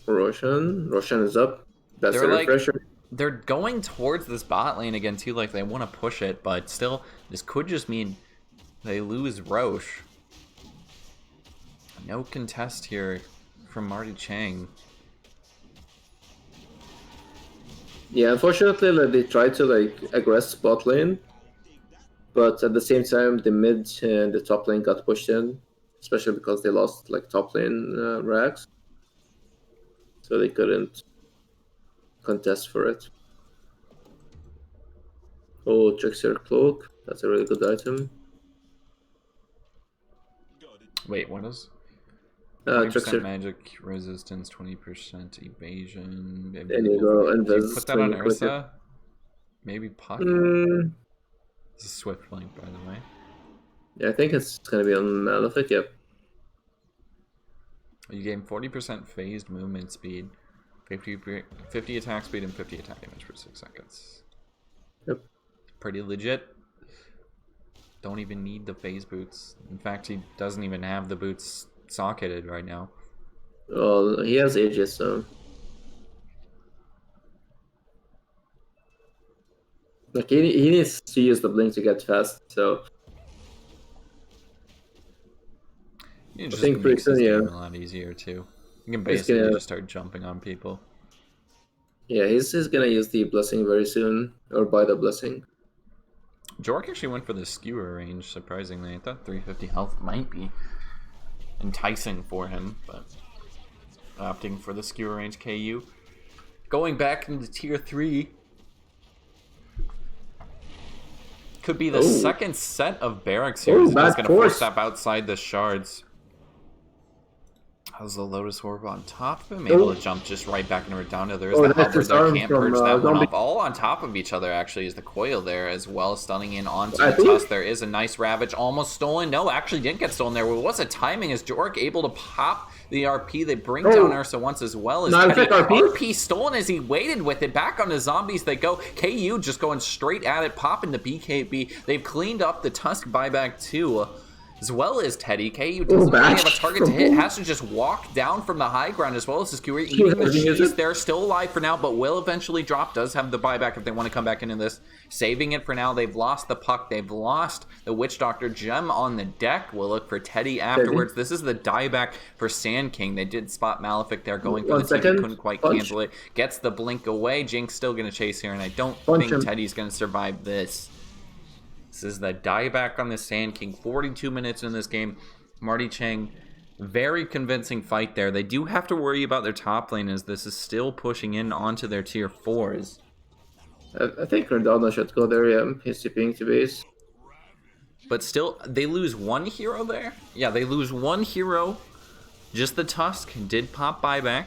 Roshan is up. That's They're a like, refresher. they're going towards this bot lane again, too. Like, they want to push it, but still, this could just mean they lose Roche. No contest here from Marty Chang. Yeah, unfortunately, like, they tried to like aggress bot lane, but at the same time, the mid and the top lane got pushed in, especially because they lost like top lane racks, so they couldn't contest for it. Oh, Trickster Cloak, that's a really good item. Wait, what is? 20% Trickster. magic resistance, 20% evasion. There you go, and Did you put that on Ursa? Maybe Puck? It's a Swift Link, by the way. Yeah, I think it's gonna be on Malefic, yep. You gain 40% phased movement speed, 50 attack speed, and 50 attack damage for 6 seconds. Yep. Pretty legit. Don't even need the phase boots. In fact, he doesn't even have the boots socketed right now. Well, he has Aegis, so... Like, he needs to use the blink to get fast, so... It just think makes his pretty soon, game yeah. a lot easier, too. You can basically just start jumping on people. Yeah, he's gonna use the blessing very soon, or buy the blessing. Jork actually went for the skewer range, surprisingly. I thought 350 health might be enticing for him, but opting for the skewer range KU. Going back into tier 3. Could be the second set of barracks here. He's going to force step outside the shards. How's the Lotus Orb on top of him? Able to jump just right back into Redondo. There's the Hubbard there. Can't purge that one off. All on top of each other, actually, is the Coil there as well. Stunning in onto the Tusk. There is a nice Ravage. Almost stolen. No, actually didn't get stolen there. What was the timing? Is Jork able to pop the RP? They bring down Ursa once as well as RP stolen as he waited with it. Back on the zombies they go. KU just going straight at it. Popping the BKB. They've cleaned up the Tusk buyback too. As well as Teddy. KU doesn't really have a target to hit. Has to just walk down from the high ground as well as his Skewer. Eating the cheese. They're still alive for now, but will eventually drop. Does have the buyback if they want to come back into this. Saving it for now. They've lost the Puck. They've lost the Witch Doctor. Gem on the deck. We'll look for Teddy afterwards. This is the dieback for Sand King. They did spot Malefic there going for the TP. Couldn't quite cancel it. Gets the blink away. Jinx still going to chase here, and I don't think Teddy's going to survive this. This is the dieback on the Sand King. 42 minutes in this game. Marty Chang, very convincing fight there. They do have to worry about their top lane as this is still pushing in onto their tier 4s. I think Redondo should go there, yeah. He's TPing to base. But still, they lose one hero there? Yeah, they lose one hero. Just the Tusk did pop buyback.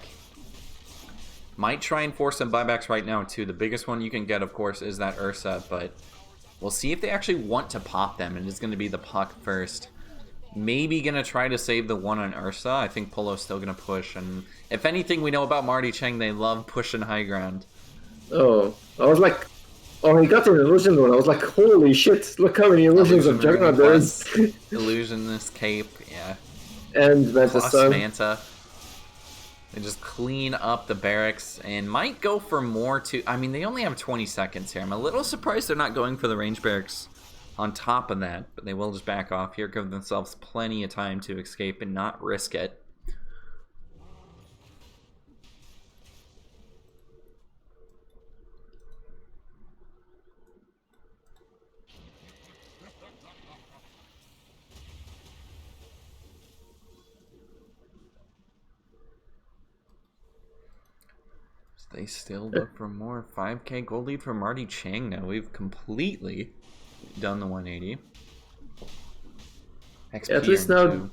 Might try and force some buybacks right now, too. The biggest one you can get, of course, is that Ursa, but... we'll see if they actually want to pop them, and it's going to be the Puck first. Maybe going to try to save the one on Ursa. I think Polo's still going to push, and if anything we know about Marty Chang, they love pushing high ground. Oh, I was like, oh, he got an illusion one. I was like, holy shit, look how many illusions of Juggernaut there is. Illusionist Cape, yeah. And Manta plus Manta. They just clean up the barracks and might go for more too. I mean, they only have 20 seconds here. I'm a little surprised they're not going for the range barracks on top of that, but they will just back off here, give themselves plenty of time to escape and not risk it. They still look for more. 5k gold lead for Marty Chang now. We've completely done the 180. XP At least earned now too.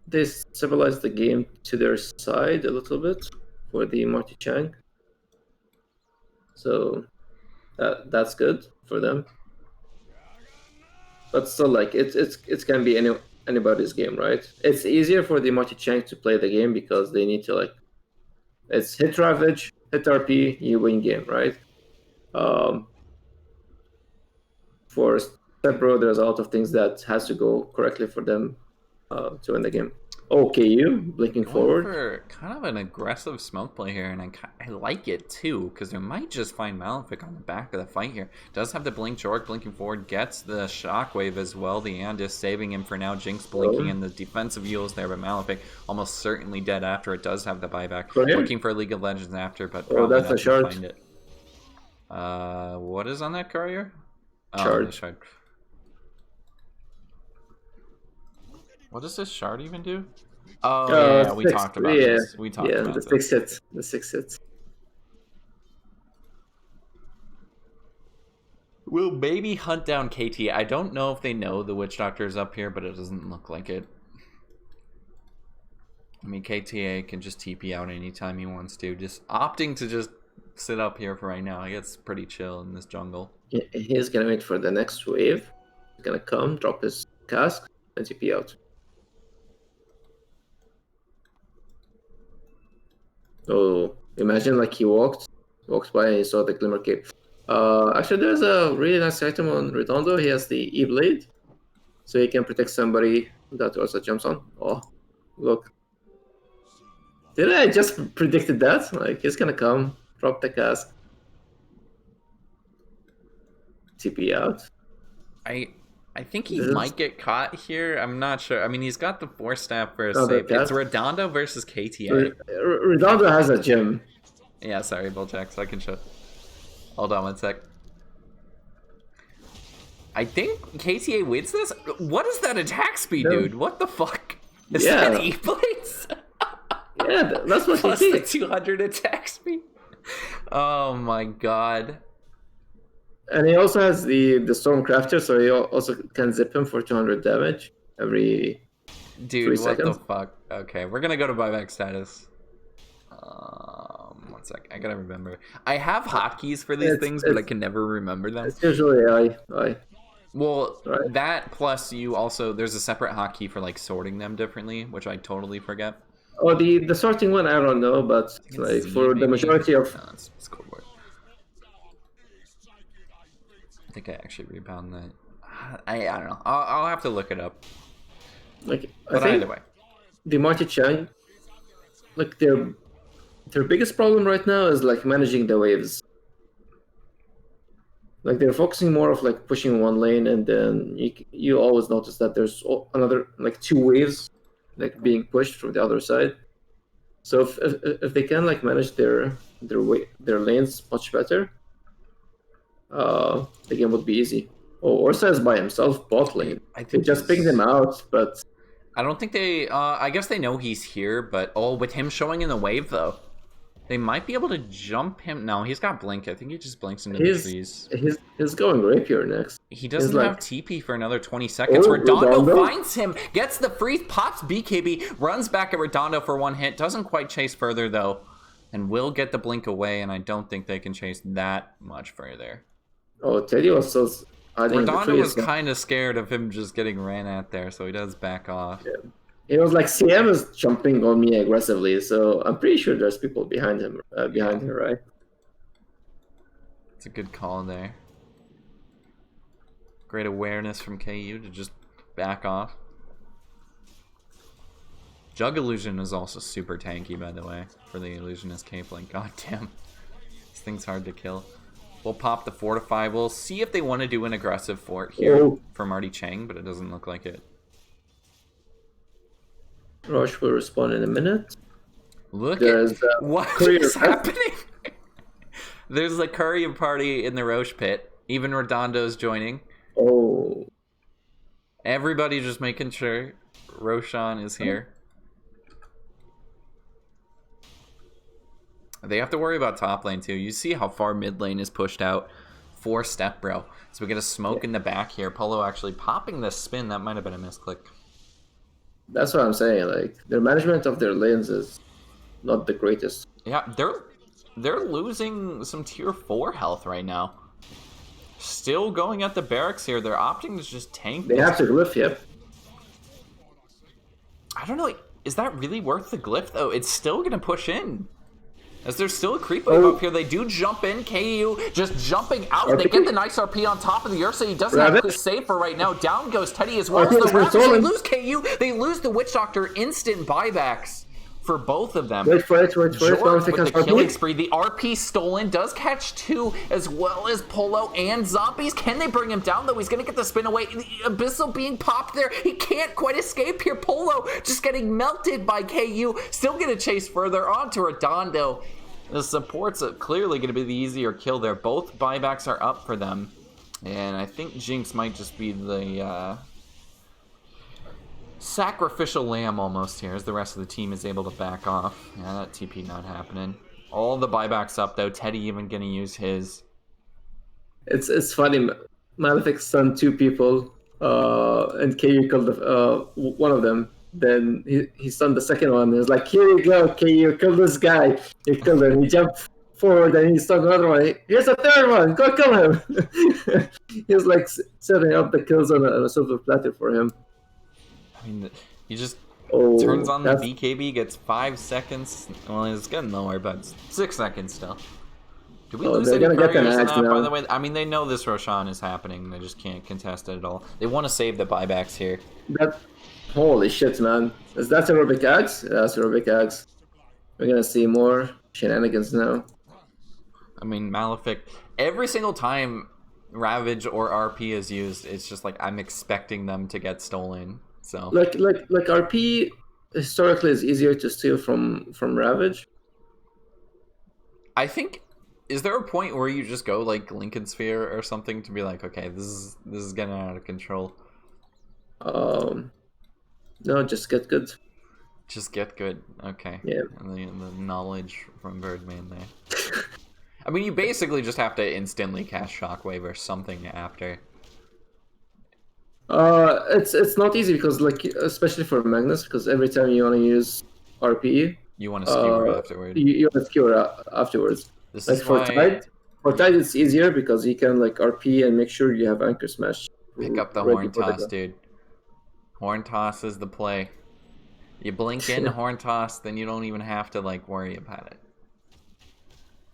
they stabilized the game to their side a little bit for the Marty Chang. So that's good for them. But still, like it's can be anybody's game, right? It's easier for the Marty Chang to play the game because they need to like it's hit ravage, hit RP, you win game, right? For Stepbro, there's a lot of things that has to go correctly for them to win the game. OKU, blinking Going forward. for kind of an aggressive smoke play here, and I like it too, because they might just find Malefic on the back of the fight here. Does have the blink, Jork blinking forward, gets the shockwave as well. The Andis saving him for now. Jinx blinking in the defensive heals there, but Malefic almost certainly dead after. It does have the buyback. Looking for League of Legends after, but probably not going to find it. What is on that courier? Shard. Shard. What does this shard even do? Oh, yeah, we talked about this. We talked about the this. 6 hits. The 6 hits. We'll maybe hunt down KT. I don't know if they know the Witch Doctor is up here, but it doesn't look like it. I mean, KTA can just TP out anytime he wants to. Just opting to just sit up here for right now. He gets pretty chill in this jungle. He's going to wait for the next wave. He's going to come, drop his cask, and TP out. Oh, imagine like he walked by and he saw the Glimmer Cape. Actually, there's a really nice item on Redondo. He has the E-Blade, so he can protect somebody that also jumps on. Oh, look. Did I just predicted that? Like, he's gonna come, drop the cask, TP out. I think he might get caught here. I'm not sure. I mean, he's got the 4-staff for a save. It's Redondo versus KTA. Redondo has a gem. Yeah, sorry, Bulljack. So I can show. Hold on one sec. I think KTA wins this. What is that attack speed, dude? What the fuck? Is that E-Blades? Yeah, that's what plus the 200 attack speed. Oh my god. And he also has the Stormcrafter, so he also can zip him for 200 damage every 3 seconds. What the fuck? Okay, we're gonna go to buyback status. 1 sec. I gotta remember. I have hotkeys for these things, but I can never remember them. It's usually I. Well, right. That plus you also there's a separate hotkey for like sorting them differently, which I totally forget. Oh, the sorting one I don't know, but like for the majority of. No, it's cool word. I think I actually rebound that. I don't know. I'll have to look it up. Like, but either way, the Marty Chang, like their biggest problem right now is like managing the waves. Like they're focusing more of like pushing one lane, and then you always notice that there's another like 2 waves like being pushed from the other side. So if they can like manage their lanes much better, the game would be easy. Oh, Orsa is by himself bot lane. I think they just picked him out, but I don't think they. I guess they know he's here, but with him showing in the wave though, they might be able to jump him. No, he's got blink. I think he just blinks into the trees. He's going rapier next. He doesn't have TP for another 20 seconds. Redondo finds him, gets the freeze, pops BKB, runs back at Redondo for 1 hit. Doesn't quite chase further though, and will get the blink away. And I don't think they can chase that much further. Oh, Teddy was so. Redondo was kind of scared of him just getting ran at there, so he does back off. Yeah. It was like CM is jumping on me aggressively, so I'm pretty sure there's people behind him, her, right? It's a good call there. Great awareness from KU to just back off. Jug Illusion is also super tanky, by the way, for the Illusionist Cape. Like, goddamn, this thing's hard to kill. We'll pop the Fortify. We'll see if they want to do an aggressive fort here for Marty Chang, but it doesn't look like it. Roche will respawn in a minute. Look at what is happening. There's a courier party in the Roche pit. Even Redondo's joining. Oh. Everybody just making sure Roshan is here. They have to worry about top lane too. You see how far mid lane is pushed out for Step Bro. So we get a smoke in the back here. Polo actually popping the spin. That might have been a misclick. That's what I'm saying. Like, their management of their lanes is not the greatest. Yeah, they're losing some tier 4 health right now. Still going at the barracks here. They're opting to just tank. They have to glyph, yep. I don't know. Is that really worth the glyph, though? It's still going to push in. As there's still a creep wave up here. They do jump in. KU just jumping out. They get the nice RP on top of the Ursa. He doesn't have to save for right now. Down goes Teddy as well as the Ravage. They lose KU. They lose the Witch Doctor. Instant buybacks for both of them. Wait for it. With the killing spree. The RP stolen. Does catch 2 as well as Polo and Zombies. Can they bring him down, though? He's going to get the spin away. The Abyssal being popped there. He can't quite escape here. Polo just getting melted by KU. Still going to chase further on to Redondo. The support's clearly going to be the easier kill there. Both buybacks are up for them. And I think Jinx might just be the sacrificial lamb almost here, as the rest of the team is able to back off. Yeah, that TP not happening. All the buybacks up, though. Teddy even going to use his. It's funny. Malefic stunned 2 people, and KU killed one of them. Then he stunned the second one. He was like, "Here you go, KU, kill this guy." He killed him. He jumped forward and he stunned another one. Here's a third one. Go kill him. He was like setting up the kills on a silver platter for him. I mean, he just turns on the BKB, gets 5 seconds. Well, it's getting lower, but 6 seconds still. Do we lose any couriers in that, by the way? I mean, they know this Roshan is happening. They just can't contest it at all. They want to save the buybacks here. Holy shit, man. Is that a Rubik Axe? That's a Rubik Axe. We're gonna see more shenanigans now. I mean, Malefic, every single time Ravage or RP is used, it's just like I'm expecting them to get stolen. So like RP historically is easier to steal from Ravage. I think, is there a point where you just go like Lincoln Sphere or something to be like, okay, this is getting out of control? No, just get good. Just get good. Okay. Yeah. And the knowledge from Birdman there. I mean, you basically just have to instantly cast Shockwave or something after. It's not easy because, like, especially for Magnus, because every time you want to use RP, you want to skewer afterwards. You want to skewer afterwards. This like is for why... Tide, it's easier because you can like RP and make sure you have Anchor Smash. Pick up the Horn Toss, dude. Horn Toss is the play. You blink in Horn Toss, then you don't even have to like worry about it.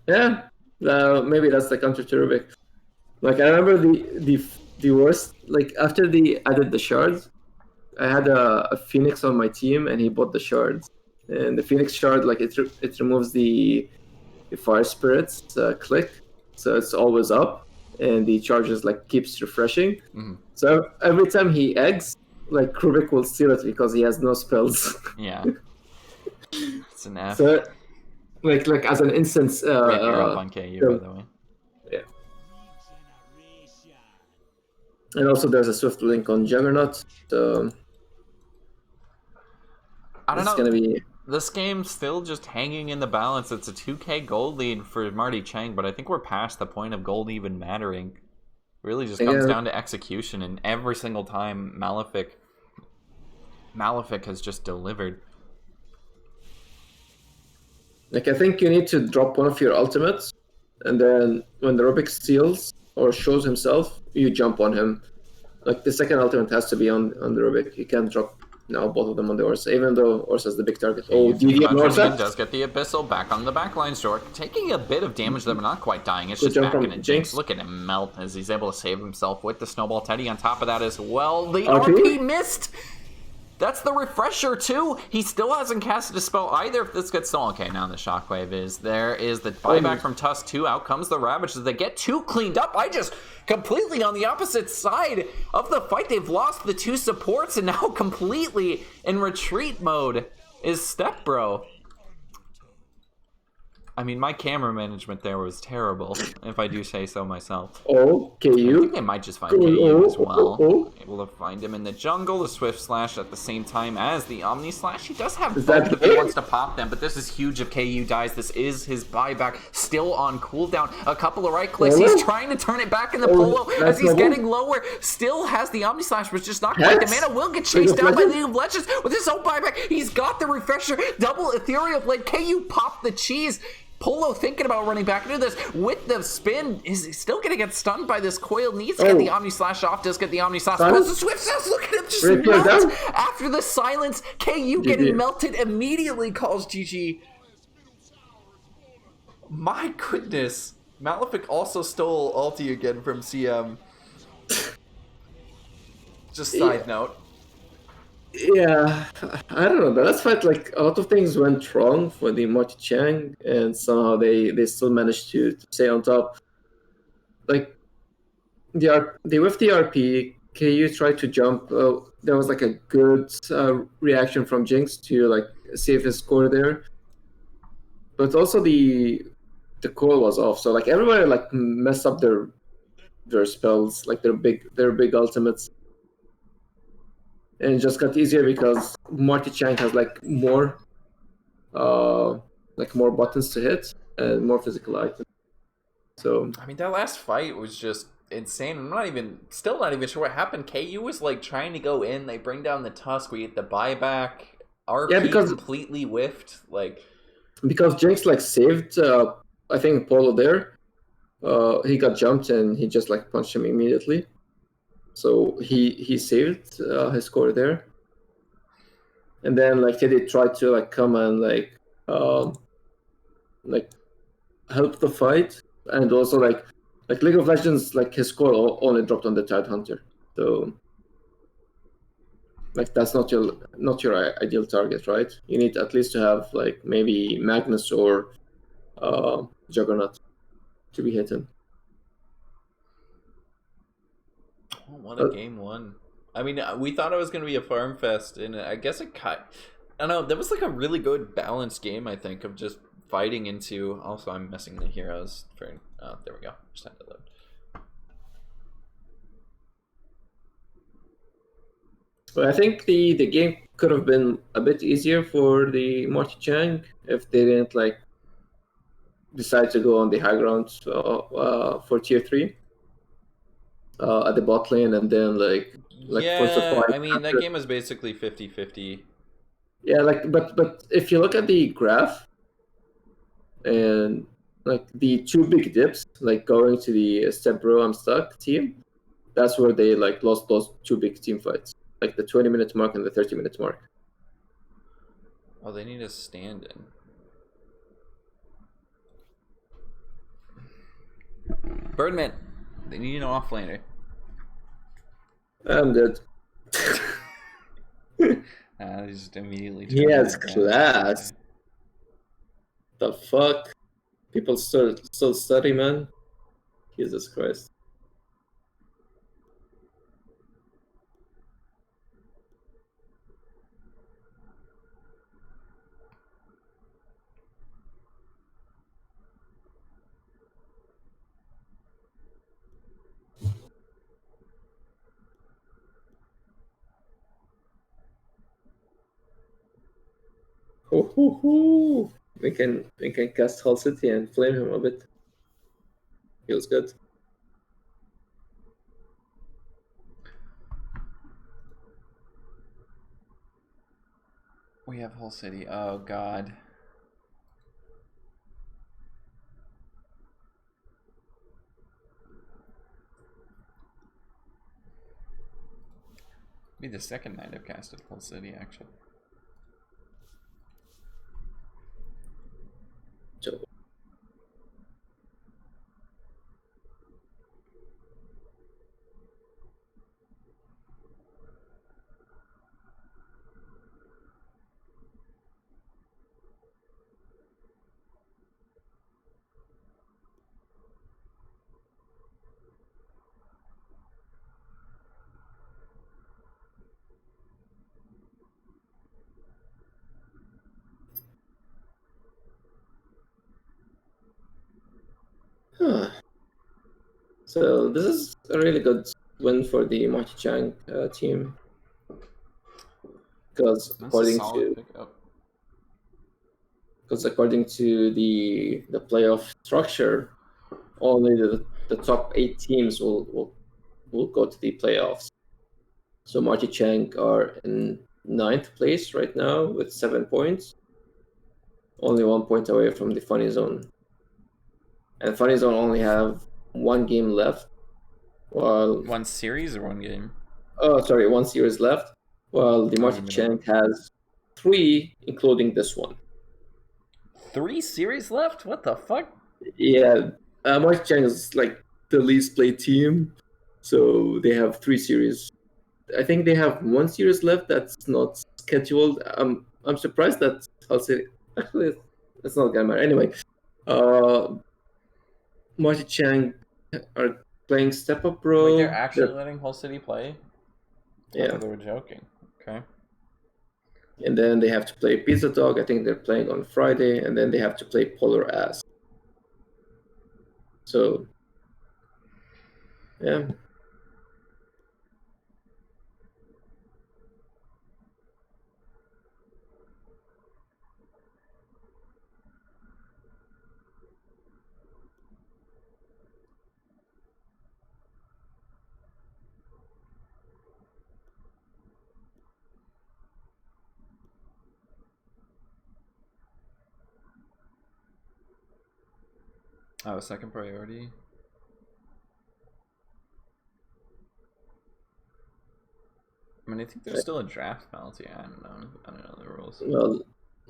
Yeah, maybe that's the counter to Rubik. Like I remember the worst. Like after they added the shards, I had a Phoenix on my team, and he bought the shards. And the Phoenix shard, like it removes the Fire Spirit's click, so it's always up, and the charges like keeps refreshing. Mm-hmm. So every time he eggs, like Rubik will steal it because he has no spells. Yeah, it's an F. So, like as an instance. You're up on KU, by the way. Yeah. And also, there's a Swift link on Juggernaut. So I don't know. Gonna be... This game's still just hanging in the balance. It's a 2k gold lead for Marty Chang, but I think we're past the point of gold even mattering. It really just comes down to execution, and every single time Malefic has just delivered. Like, I think you need to drop one of your ultimates, and then when the Rubik steals or shows himself, you jump on him. Like, the second ultimate has to be on the Rubik. You can't drop now both of them on the Ursa, even though Ursa's the big target. Oh, DD on Ursa? Does get the Abyssal back on the backline short, taking a bit of damage there, but not quite dying. It's just back into Jinx. Look at him melt as he's able to save himself with the Snowball Teddy on top of that as well. The RP missed! That's the refresher, too. He still hasn't casted a spell either if this gets stolen. Okay, now the Shockwave is there. Is the buyback from Tusk 2. Out comes the Ravage as they get 2 cleaned up. I just completely on the opposite side of the fight. They've lost the 2 supports and now completely in retreat mode is Step Bro. I mean, my camera management there was terrible, if I do say so myself. Oh, I think KU. they might just find Go, KU as oh, oh, well. oh. Able to find him in the jungle, the Swift Slash at the same time as the Omni Slash. He does have Is both that if he game? wants to pop them, but this is huge if KU dies. This is his buyback, still on cooldown. A couple of right clicks. Polo? He's trying to turn it back in the Oh, Polo as that's he's noble. getting lower. Still has the Omni Slash, but just not quite. The Hex? mana will get League chased of down by Legends? League of Legends with his own buyback. He's got the refresher, double Ethereal Blade. KU popped the cheese. Polo thinking about running back into this with the spin. Is he still going to get stunned by this coil? Needs to get the Omni Slash off. Does get the Omni Slash. Pulls the Swift Slash. Look at him just melt after the silence. KU getting melted immediately calls GG. My goodness. Malefic also stole ulti again from CM. Just side note. Yeah, I don't know. The last fight, like a lot of things went wrong for the Marty Chang, and somehow they still managed to stay on top. Like they with the RP, KU tried to jump. There was like a good reaction from Jinx to like save his score there, but also the call was off. So like everybody like messed up their spells, like their big ultimates. And it just got easier because Marty Chang has like more buttons to hit and more physical items. So I mean, that last fight was just insane. Still not even sure what happened. KU was like trying to go in. They bring down the Tusk. We get the buyback. RP because completely whiffed. because Jinx like saved I think Polo there. He got jumped and he just like punched him immediately. So he saved his score there. And then like Teddy tried to like come and like help the fight, and also like League of Legends, like his score only dropped on the Tide Hunter. So like that's not your ideal target, right? You need at least to have like maybe Magnus or Juggernaut to be hitting. Oh, what a game one. I mean, we thought it was going to be a farm fest, and I guess I don't know, that was like a really good balanced game, I think, of just fighting into... Also, I'm missing the heroes. There we go. Just had to load. But I think the game could have been a bit easier for the Marty Chang if they didn't like decide to go on the high ground for tier 3 at the bot lane, and then force a fight. I mean, that game was basically 50-50. Yeah, but if you look at the graph and like the two big dips, like going to the Step Bro I'm Stuck team, that's where they like lost those two big team fights, like the 20-minute mark and the 30-minute mark. Oh, they need a stand-in. Birdman, they need an offlaner. I'm dead. Just immediately. He has class. The fuck? People still study, man. Jesus Christ. Hoo. We can cast Hull City and flame him a bit. Feels good. We have Hull City. Oh god. Be the second night I've casted Hull City, actually. So So this is a really good win for the Marty Chang team. Because That's a solid pickup. according to the playoff structure, only the top 8 teams will go to the playoffs. So Marty Chang are in 9th place right now with 7 points, only 1 point away from the Funny Zone. And Funny Zone only have 1 game left, while 1 series or 1 game? Oh, sorry, 1 series left, while the Marty Chang has 3, including this one. 3 series left? What the fuck? Yeah, Marty Chang is like the least played team, so they have 3 series. I think they have 1 series left that's not scheduled. I'm surprised that I'll say actually it's not gonna matter anyway. Marty Chang are playing Step Up Bro. Wait, they're actually letting Hull City play? Yeah. I thought they were joking. Okay. And then they have to play Pizza Dog. I think they're playing on Friday, and then they have to play Polar Ass. So, yeah. Oh, second priority. I mean, I think there's still a draft penalty. I don't know. I don't know the rules.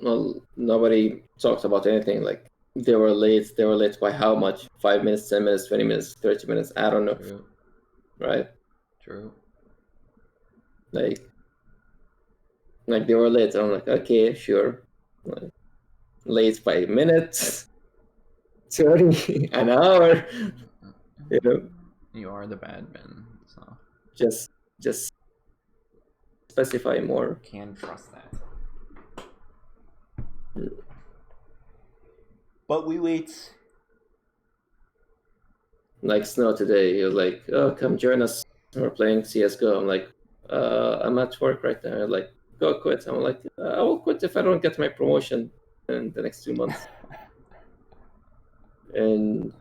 Well, nobody talks about anything. Like they were late. They were late by how much? 5 minutes, 10 minutes, 20 minutes, 30 minutes. I don't know. True. Right? True. Like they were late. I'm like, okay, sure. Like, late by minutes, 30, an hour. You know. You are the bad man, so just specify more. Can't trust that. But we wait. Like Snow today, he was like, "Oh, come join us. We're playing CS:GO." I'm like, "I'm at work right now." I'm like, "Go quit." I'm like, "I will quit if I don't get my promotion in the next 2 months." And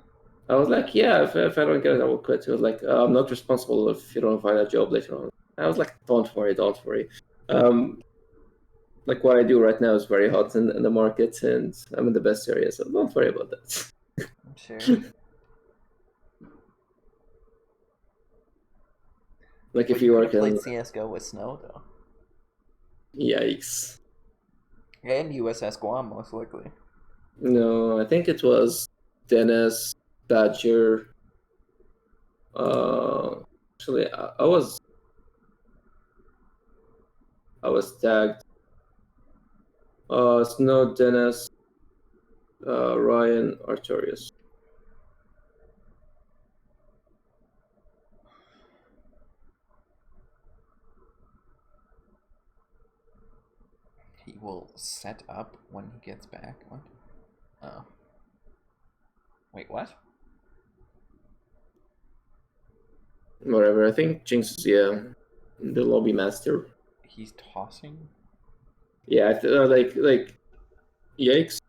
I was like, "Yeah, if I don't get it, I will quit." He was like, "I'm not responsible if you don't find a job later on." I was like, "Don't worry, don't worry." Like what I do right now is very hot in the market, and I'm in the best area, so don't worry about that. I'm sure. Like if you work in played CS:GO with Snow though. Yikes. And USS Guam, most likely. No, I think it was Dennis, Badger. Actually, I was tagged. Snow, Dennis, Ryan, Artorias. He will set up when he gets back. What? Oh. Wait, what? Whatever. I think Jinx is the lobby master. He's tossing? Yeah, like yikes.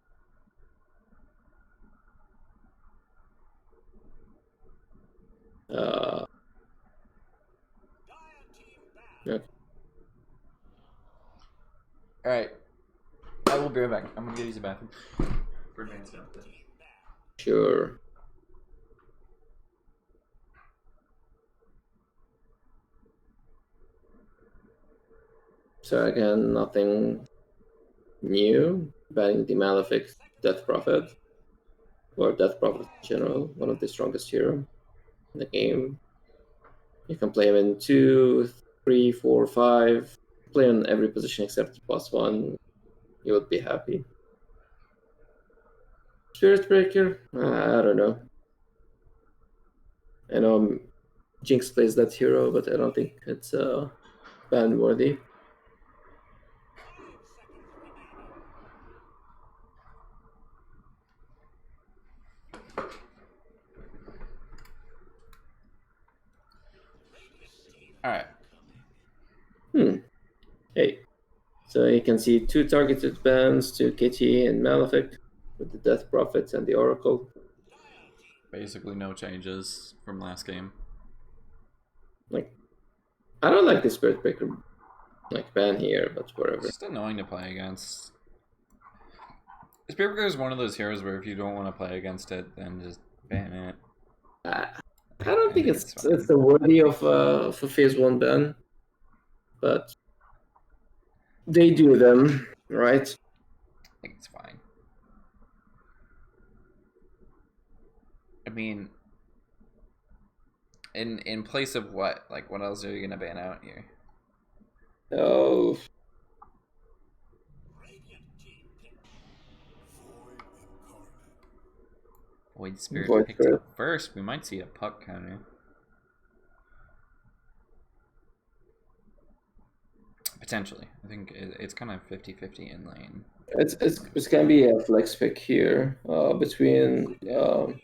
Okay. Alright. I will be right back. I'm gonna go use the bathroom. Birdman's down. Sure. So again, nothing new. Banning the Malefic Death Prophet. Or Death Prophet in general. One of the strongest hero in the game. You can play him in 2, 3, 4, 5. Play on every position except +1. You would be happy. Spirit Breaker? I don't know. I know Jinx plays that hero, but I don't think it's ban worthy. Alright. Hey. So you can see 2 targeted bans to KT and Malefic with the Death Prophets and the Oracle. Basically no changes from last game. Like, I don't like the Spirit Breaker like ban here, but It's whatever. just annoying to play against. Spirit Breaker is one of those heroes where if you don't want to play against it, then just ban it. I don't think it's fine. worthy of a phase 1 ban, but they do them, right? I think it's fine. I mean, in place of what? Like, what else are you gonna ban out here? Oh, Void Spirit Void picked Spirit. up first. We might see a puck counter. Potentially. I think it's kind of 50-50 in lane. It's gonna be a flex pick here between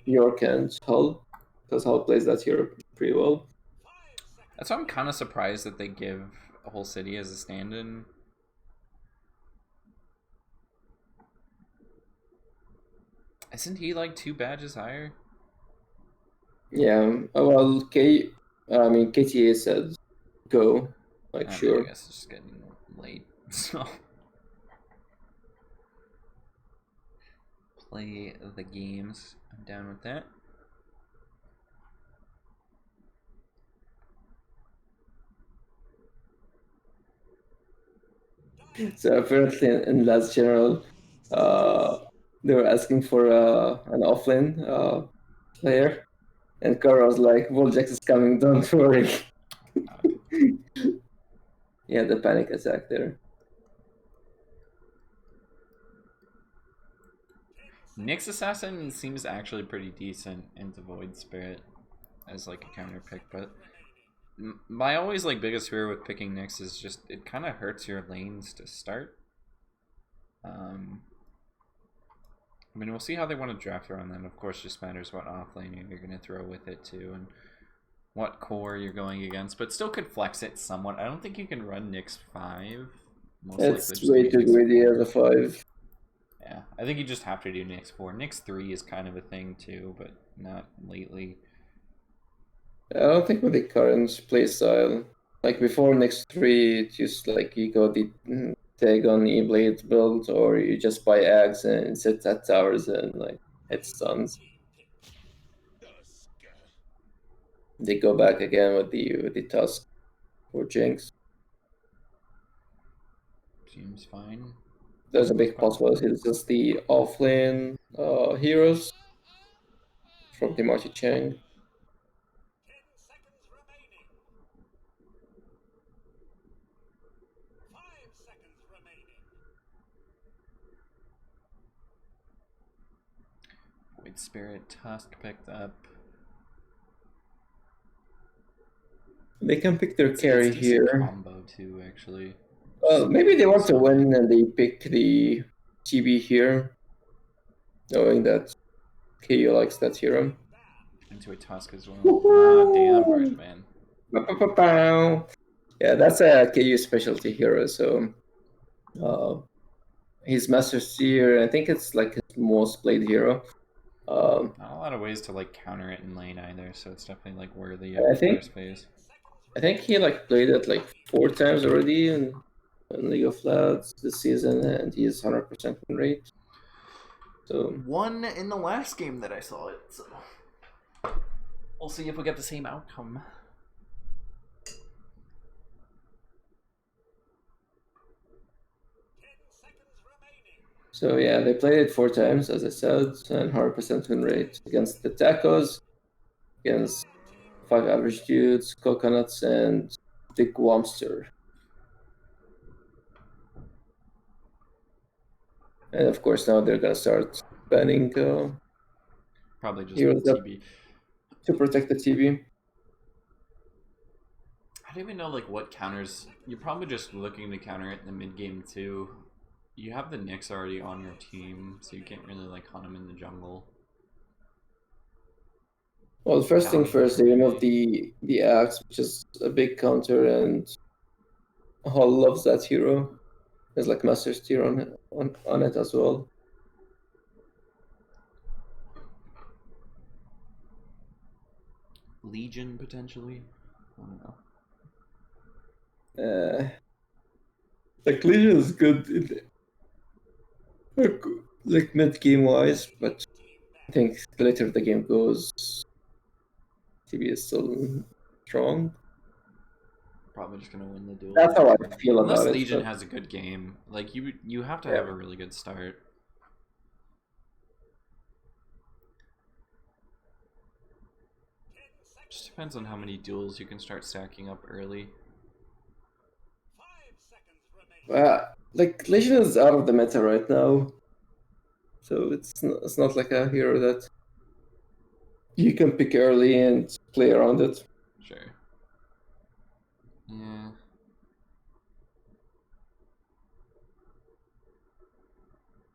York and Hull, because Hull plays that hero pretty well. That's why I'm kind of surprised that they give a whole city as a stand-in. Isn't he like 2 badges higher? Yeah, well, KTA said go, like I mean, sure. I guess it's just getting late, so play the games. I'm down with that. So apparently in last general, they were asking for an offlane player, and Kara was like, "Voljax is coming, don't worry." Yeah, the panic attack there. Nyx Assassin seems actually pretty decent into Void Spirit as like a counter pick, but my always like biggest fear with picking Nyx is just it kind of hurts your lanes to start. I mean, we'll see how they want to draft around them. Of course, just matters what offlane you're going to throw with it too, and what core you're going against. But still could flex it somewhat. I don't think you can run Nyx 5. Most It's way too greedy as a 5. Yeah, I think you just have to do Nyx 4. Nyx 3 is kind of a thing too, but not lately. I don't think with the current playstyle, like before Nyx 3, it's just like you go the tag on E-Blade build, or you just buy Ags and sit at towers and like hit stuns. They go back again with the Tusk or Jinx. Seems fine. There's a big possibility it's just the offlane heroes from the Marty Chang. Void Spirit Tusk picked up. They can pick their carry it's here. Combo too, actually. Well, maybe they want to win and they pick the TB here, knowing that KU likes that hero. Into a Tusk as well. Ah, damn, Birdman. Yeah, that's a KU specialty hero, so he's Master Seer. I think it's like his most played hero. Not a lot of ways to like counter it in lane either, so it's definitely like worthy of the first phase. I think he like played it like 4 times already in League of Legends this season, and he's 100% win rate. So 1 in the last game that I saw it, so we'll see if we get the same outcome. So yeah, they played it 4 times, as I said, and 100% win rate against the Tacos, against 5 average dudes, Coconuts, and Dick Womster. And of course now they're gonna start banning probably just heroes TB to protect the TB. I don't even know like what counters. You're probably just looking to counter it in the mid game too. You have the Nyx already on your team, so you can't really like hunt them in the jungle. Well, first thing Counting first, they every removed day. the axe, which is a big counter, and Hall loves that hero. There's like Master's tier on it as well. Legion potentially. I don't know. Like Legion is good, like mid game wise, but I think the later the game goes, TB is still strong. Probably just gonna win the duel That's how I here. feel Unless about it. Legion But has a good game. Like you have to yeah, have a really good start. Just depends on how many duels you can start stacking up early. like Legion is out of the meta right now, so it's not like a hero that you can pick early and play around it. Sure. Yeah.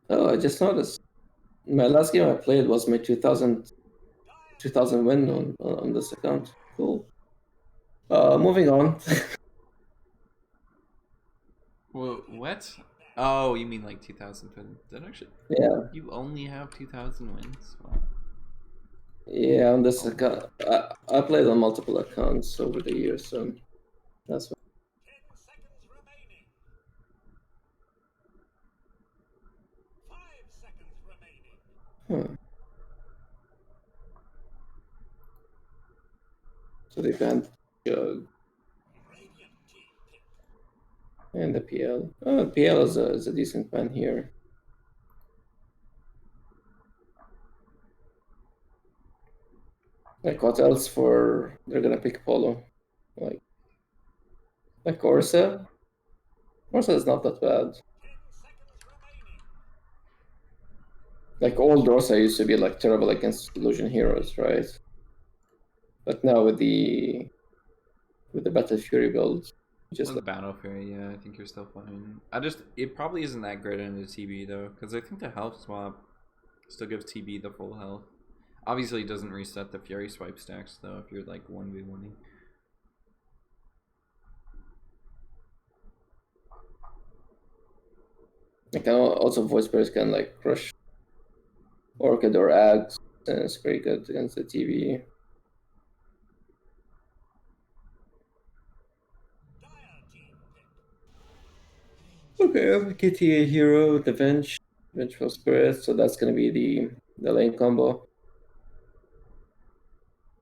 Oh, I just noticed. My last game I played was my 2000 win on this account. Cool. Moving on. Well, what? Oh, you mean like 2000 wins? That actually. Yeah, You only have 2000 wins? Wow. yeah. On this Oh my. account, I played on multiple accounts over the years, so that's why. Huh. So they banned Jug and the PL. Oh, PL is a decent ban here. Like what else for? They're gonna pick Polo, like like Orsa. Orsa is not that bad. Like old Orsa used to be like terrible against illusion heroes, right? But now with the Battle Fury build, just like With Battle Fury, yeah, I think you're still fine. It probably isn't that great into TB though, because I think the health swap still gives TB the full health. Obviously, it doesn't reset the Fury swipe stacks though if you're like 1v1ing. also voice bears can like crush Orchid or Ags, and it's very good against the TV. Okay, KTA hero, the Vengeful Spirit, so that's gonna be the lane combo.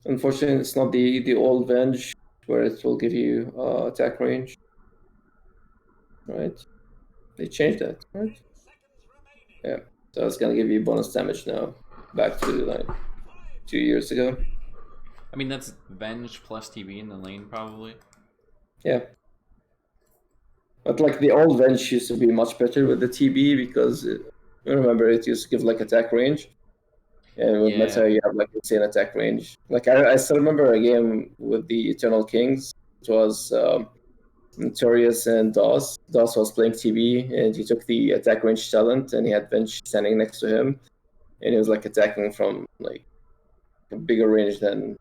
Unfortunately, it's not the old Venge where it will give you attack range, right? They changed that, right? Yeah, so it's gonna give you bonus damage now, back to like 2 years ago. I mean, that's Venge plus TB in the lane probably. Yeah, but like the old Venge used to be much better with the TB because remember it used to give like attack range. And with Yeah. Meta, you have like insane attack range. Like I still remember a game with the Eternal Kings. It was Notorious and DOS. DOS was playing TB, and he took the attack range talent, and he had Venge standing next to him, and he was like attacking from like a bigger range than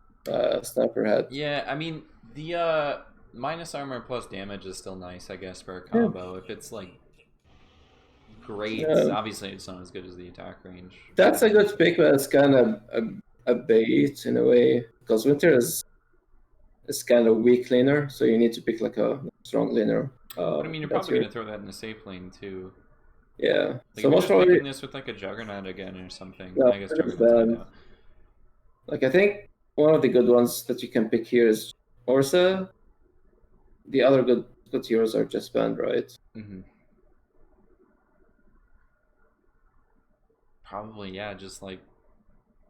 Sniper had. Yeah, I mean, the minus armor plus damage is still nice, I guess, for a Yeah, combo. If it's like great, yeah. obviously it's not as good as the attack range. That's a good pick, but it's kind of a bait in a way because Winter is kind of weak laner, so you need to pick like a strong laner. But I mean, you're That's probably your gonna throw that in the safe lane too. yeah. Like So if you're most just probably picking this with like a Juggernaut again or something. no, I guess Juggernaut's good now. like I think one of the good ones that you can pick here is Orsa. The other good heroes are just banned, right? Mm-hmm. Probably, yeah. Just like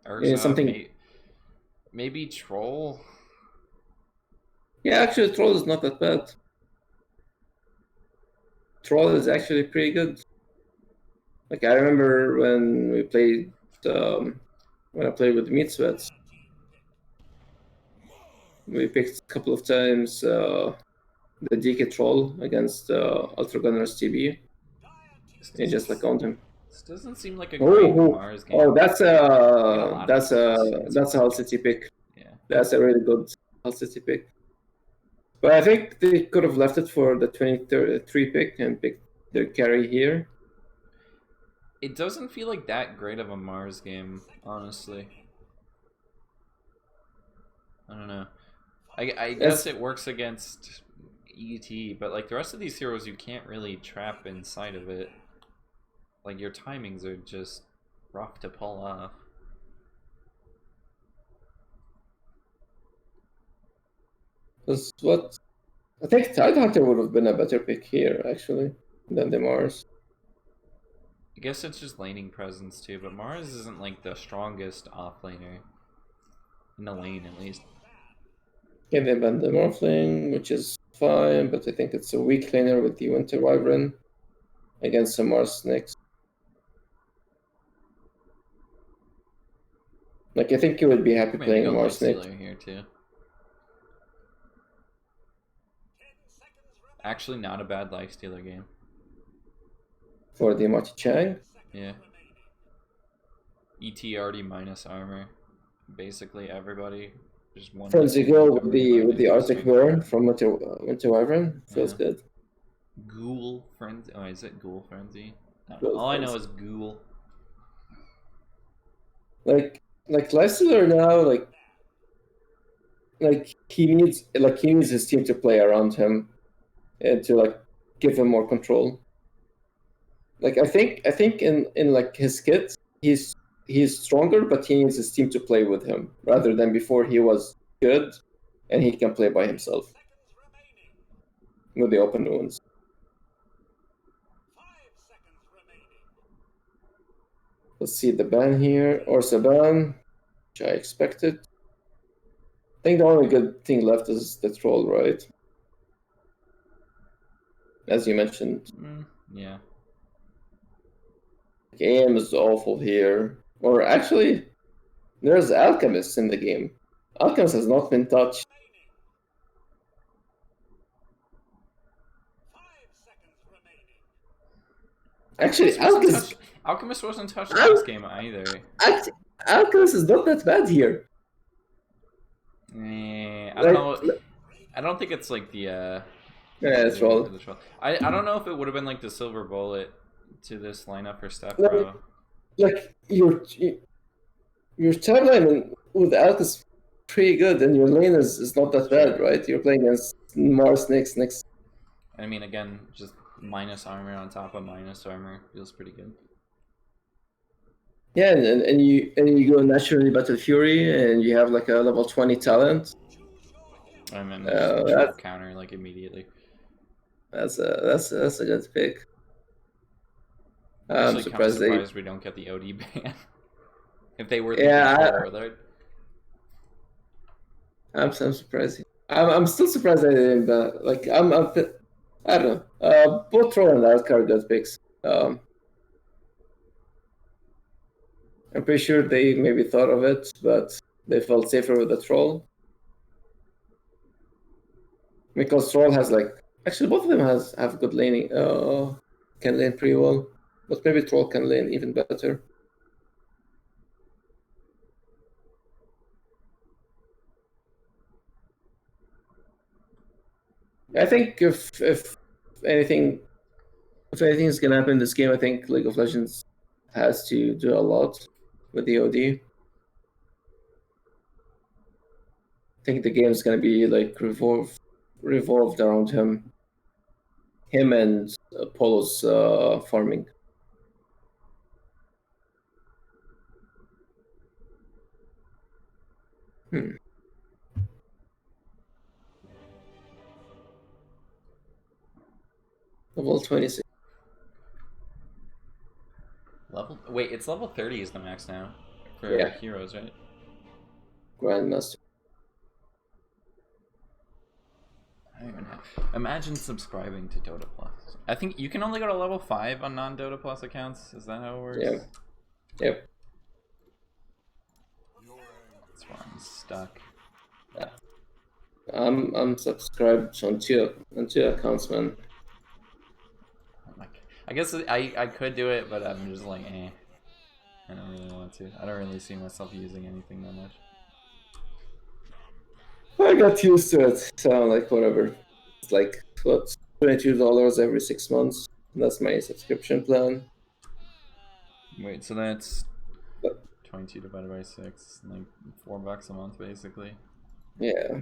Yeah, Urza, something. maybe Troll. Yeah, actually, Troll is not that bad. Troll is actually pretty good. Like I remember when we played, when I played with Meat Sweats, we picked a couple of times the DK Troll against Ultra Gunner's TB. This And doesn't just like owned him. this doesn't seem like a great Oh, Mars oh, game. You get a lot of that's kills. a Hull City pick. That's a really good Hull City pick. But I think they could have left it for the 23 pick and picked their carry here. It doesn't feel like that great of a Mars game, honestly. I don't know. I guess it works against ET, but like the rest of these heroes, you can't really trap inside of it. Like your timings are just rough to pull off. Because what I think Tidehunter would have been a better pick here actually than the Mars. I guess it's just laning presence too, but Mars isn't like the strongest offlaner in the lane at least. Yeah, they banned the Morphling, which is fine, but I think it's a weak laner with the Winter Wyvern against the Mars next. Like I think you would be happy Maybe playing go Mars next. Lifestealer here too. Actually, not a bad Lifestealer game. For the Marty Chang. Yeah. ET already minus armor. Basically everybody. Just one. Frenzy Go with the Arctic Burn from Winter Wyvern feels good. Ghoul Frenzy. Oh, is it Ghoul Frenzy? Ghoul All Frenzy. I know is Ghoul. Like Lifestealer now, he needs his team to play around him and to like give him more control. Like I think in like his kit, he's stronger, but he needs his team to play with him rather than before he was good and he can play by himself with the open wounds. Let's see the ban here, or Saban, which I expected. I think the only good thing left is the troll, right? As you mentioned. Yeah. Game is awful here. Or actually, there's Alchemist in the game. Alchemist has not been touched. Actually, Alchemist wasn't touched last game either. Alchemist is not that bad here. I don't know. I don't think it's like the yeah, it's troll. I don't know if it would have been like the silver bullet to this lineup for Steph Pro. Like your timeline with Alchemist is pretty good, and your lane is not that bad, right? You're playing against Mars next. I mean, again, just minus armor on top of minus armor feels pretty good. Yeah, and you go naturally Battle Fury, and you have like a level 20 talent. I mean, just counter like immediately. That's a good pick. I'm surprised we don't get the OD ban. If they were I'm surprised. I'm still surprised I didn't, but like I don't know. Both Troll and Outcard are good picks. I'm pretty sure they maybe thought of it, but they felt safer with the Troll. Because Troll has actually both of them have good laning. Can lane pretty well, but maybe Troll can lane even better. I think if anything is gonna happen in this game, I think League of Legends has to do a lot with the OD. I think the game is gonna be like revolved around him and Polo's farming. Level 26. Wait, it's level 30 is the max now for heroes, right? Grandmaster. I don't even have. Imagine subscribing to Dota Plus. I think you can only go to level 5 on non-Dota Plus accounts. Is that how it works? Yeah. Yep. That's why I'm stuck. Yeah. I'm subscribed on two accounts, man. I guess I could do it, but I'm just like, eh. I don't really want to. I don't really see myself using anything that much. I got used to it. So like whatever. It's like what $22 every 6 months. That's my subscription plan. Wait, so that's But 22 divided by 6, like $4 a month basically. yeah,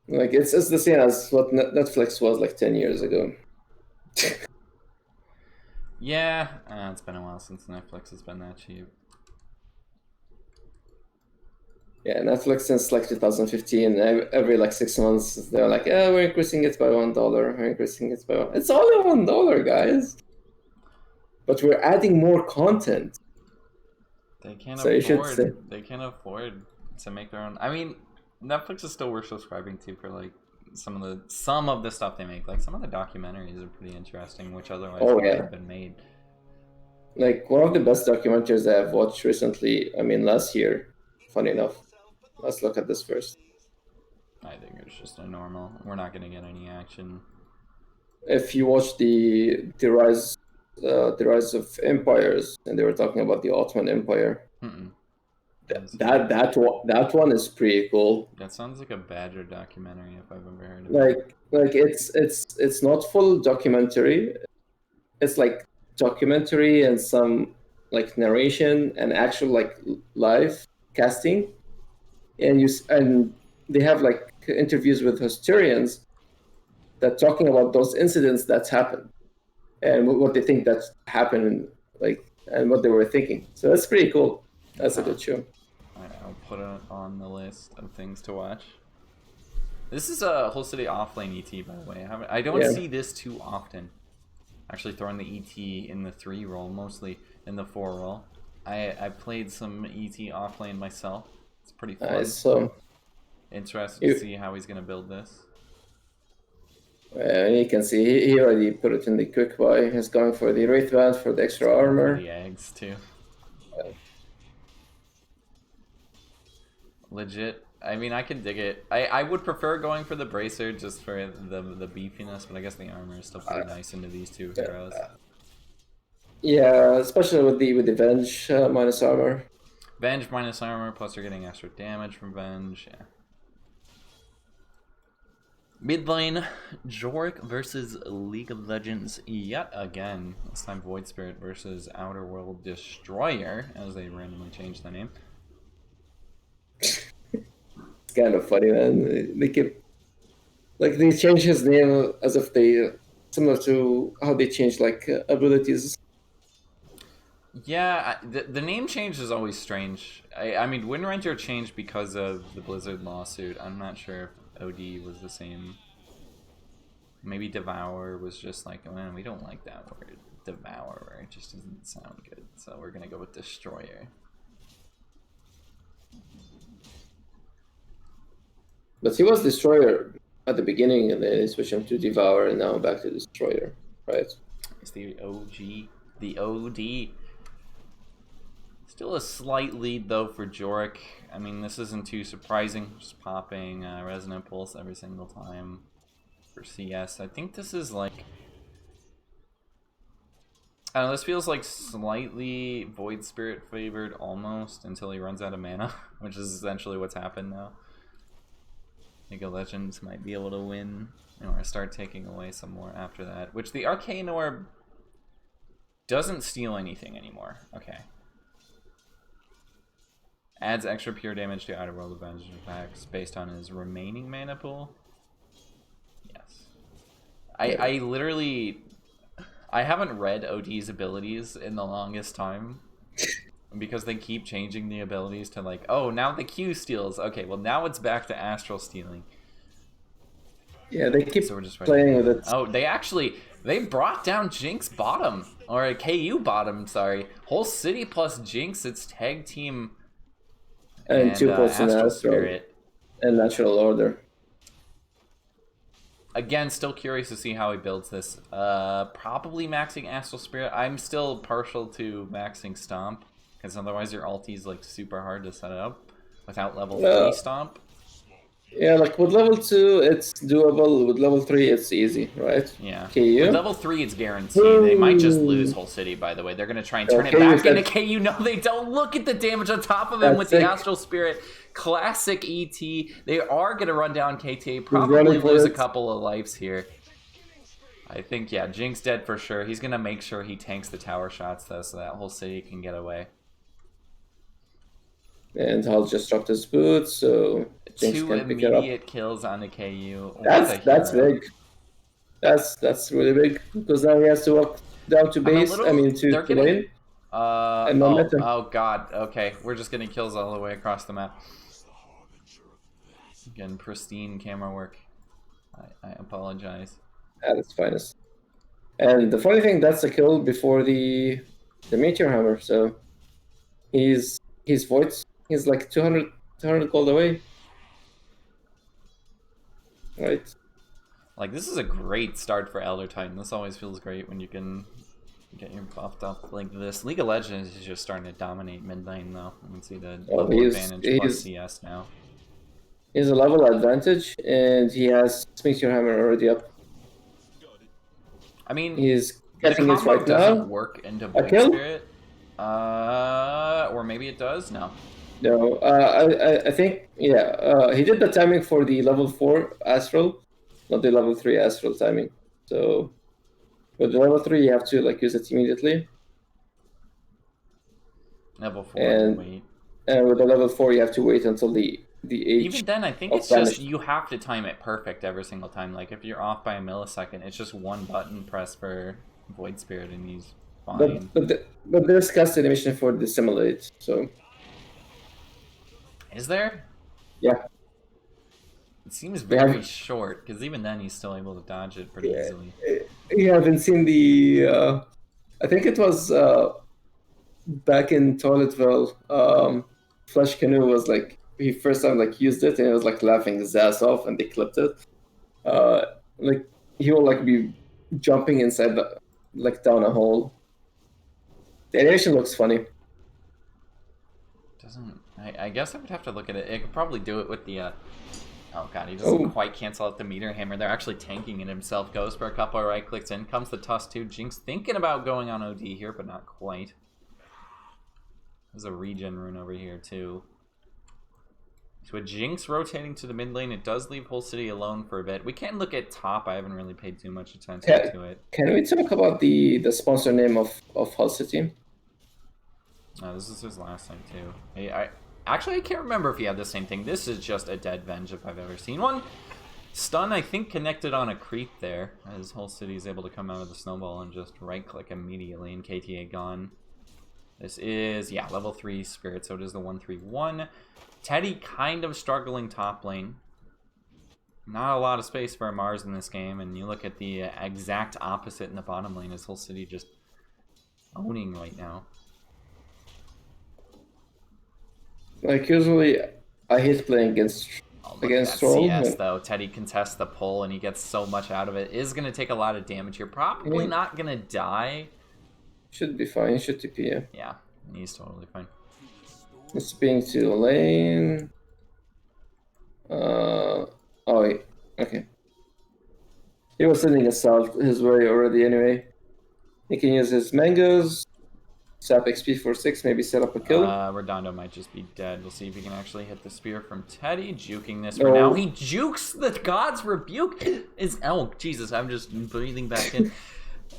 like it's the same as what Netflix was like 10 years ago. Yeah, it's been a while since Netflix has been that cheap. Yeah, Netflix since like 2015, every like 6 months, they're like, "Yeah, we're increasing it by $1. We're increasing it by one." It's only $1, guys. But we're adding more content, They can't so you should say, afford. They can't afford to make their own. I mean, Netflix is still worth subscribing to for like some of the stuff they make. Like some of the documentaries are pretty interesting, which otherwise "Oh wouldn't yeah." have been made. Like one of the best documentaries I've watched recently, I mean last year, funny enough. Let's look at this first. I think it's just a normal. We're not gonna get any action. If you watch the rise of empires, and they were talking about the Ottoman Empire, Mm-mm. that one is pretty cool. That sounds like a Badger documentary if I've ever heard of it. Like it's not full documentary. It's like documentary and some like narration and actual like live casting, and they have like interviews with historians that talking about those incidents that's happened and what they think that's happened, like, and what they were thinking. So that's pretty cool. That's a good show. I'll put it on the list of things to watch. This is a whole city offlane ET, by the way. I don't Yeah. see this too often. Actually, throwing the ET in the 3 role, mostly in the 4 role. I played some ET offlane myself. It's pretty fun. So Interested to see how he's gonna build this. you can see he already put it in the quick buy. He's going for the Wraith Band for the extra armor. For the eggs too. Legit. I mean, I can dig it. I would prefer going for the bracer just for the beefiness, but I guess the armor is still pretty nice into these two heroes. Yeah, especially with the Venge minus armor. Venge minus armor, plus you're getting extra damage from Venge. Yeah. Mid lane, Jorik versus League of Legends yet again. This time Void Spirit versus Outer World Destroyer, as they randomly changed the name. It's kind of funny, man. They keep like they change his name as if they similar to how they change like abilities. Yeah, the name change is always strange. I mean, Wind Ranger changed because of the Blizzard lawsuit. I'm not sure if OD was the same. Maybe Devour was just like, man, we don't like that word. Devourer. It just doesn't sound good. So we're going to go with Destroyer. But he was Destroyer at the beginning, and then they switched him to Devour, and now back to Destroyer, right? It's the OG. The OD. Still a slight lead, though, for Jorik. I mean, this isn't too surprising. Just popping Resonant Pulse every single time for CS. I think this is like... I don't know, this feels like slightly Void Spirit favored almost until he runs out of mana, which is essentially what's happened now. League of Legends might be able to win or start taking away some more after that, which the Arcane Orb doesn't steal anything anymore. Okay. Adds extra pure damage to Outer World Avengers attacks based on his remaining mana pool. Yes. I literally... I haven't read OD's abilities in the longest time. Because they keep changing the abilities to like, oh, now the Q steals. Okay, well now it's back to Astral stealing. Yeah, they keep So we're just playing with it. Oh, they brought down Jinx bottom. Or a KU bottom, sorry. Whole city plus Jinx, it's tag team And 2 points in Astral Astral Spirit. and Natural Order. Again, still curious to see how he builds this. Probably maxing Astral Spirit. I'm still partial to maxing Stomp. Because otherwise your ulti's like super hard to set up without level 3 Stomp. Yeah, like with level 2, it's doable. With level 3, it's easy, right? Yeah. With KU. level 3, it's guaranteed. They might just lose whole city, by the way. They're going to try and turn it KU back into said KU. No, they don't. Look at the damage on top of him with that's the sick. Astral Spirit. Classic ET. They are going to run down KTA. He's Probably running for lose a it. couple of lives here. I think, yeah, Jinx dead for sure. He's going to make sure he tanks the tower shots, though, so that whole city can get away. And Hal just dropped his boots, so Jinx 2 can pick it up. immediate kills on the KU. That's big. That's really big because now he has to walk down to base. I mean to lane. And momentum. Oh god, okay. We're just getting kills all the way across the map. Again, pristine camera work. I apologize. At its finest. And the funny thing, that's a kill before the meteor hammer, so he's voids. He's like 200 gold away. Right. Like, this is a great start for Elder Titan. This always feels great when you can get your buffed up like this. League of Legends is just starting to dominate mid lane, though. You can see the level advantage plus CS now. He has a level advantage, and he has Meteor Hammer already up. I mean, he's the getting it right doesn't now. work into Void Spirit. Or maybe it does? No. No, I think, yeah. He did the timing for the level 4 Astral, not the level 3 Astral timing. So, with the level 3, you have to like use it immediately. Level 4, wait. And with the level 4, you have to wait until the age. Even then, I think it's just you have to time it perfect every single time. Like if you're off by a millisecond, it's just one button press for Void Spirit, and he's fine. But there's cast animation for the simulate, so. Is there? Yeah. It seems very short because even then he's still able to dodge it pretty easily. You haven't seen the. I think it was back in Toiletville. Flash Canoe was like. He first time like used it and he was like laughing his ass off and they clipped it. Like he will like be jumping inside the like down a hole. The animation looks funny. Doesn't I guess I would have to look at it. It could probably do it with the oh god, he doesn't quite cancel out the meter hammer. They're actually tanking it himself. Goes for a couple of right clicks in. Comes the Tusk too. Jinx thinking about going on OD here, but not quite. There's a regen rune over here too. So with Jinx rotating to the mid lane, it does leave whole city alone for a bit. We can look at top. I haven't really paid too much attention to it. Can we talk about the sponsor name of Hull City? Oh, this is his last time too. I can't remember if he had the same thing. This is just a dead venge if I've ever seen one. Stun, I think, connected on a creep there. As whole city is able to come out of the snowball and just right click immediately, and KTA gone. This is, yeah, level 3 Spirit, so it is the 1-3-1. Teddy kind of struggling top lane. Not a lot of space for Mars in this game, and you look at the exact opposite in the bottom lane. His whole city just owning right now. Like usually, I hate playing against Troll. CS though, Teddy contests the pull and he gets so much out of it. Is going to take a lot of damage here. Probably not going to die. Should be fine. Should TP. Yeah. Yeah, he's totally fine. It's being to the lane. Oh wait. Okay. He was sending assault his way already anyway. He can use his mangoes. Sap XP for 6, maybe set up a kill. Redondo might just be dead. We'll see if he can actually hit the spear from Teddy. Juking this for now. He jukes the God's Rebuke. Oh, Jesus, I'm just breathing back in.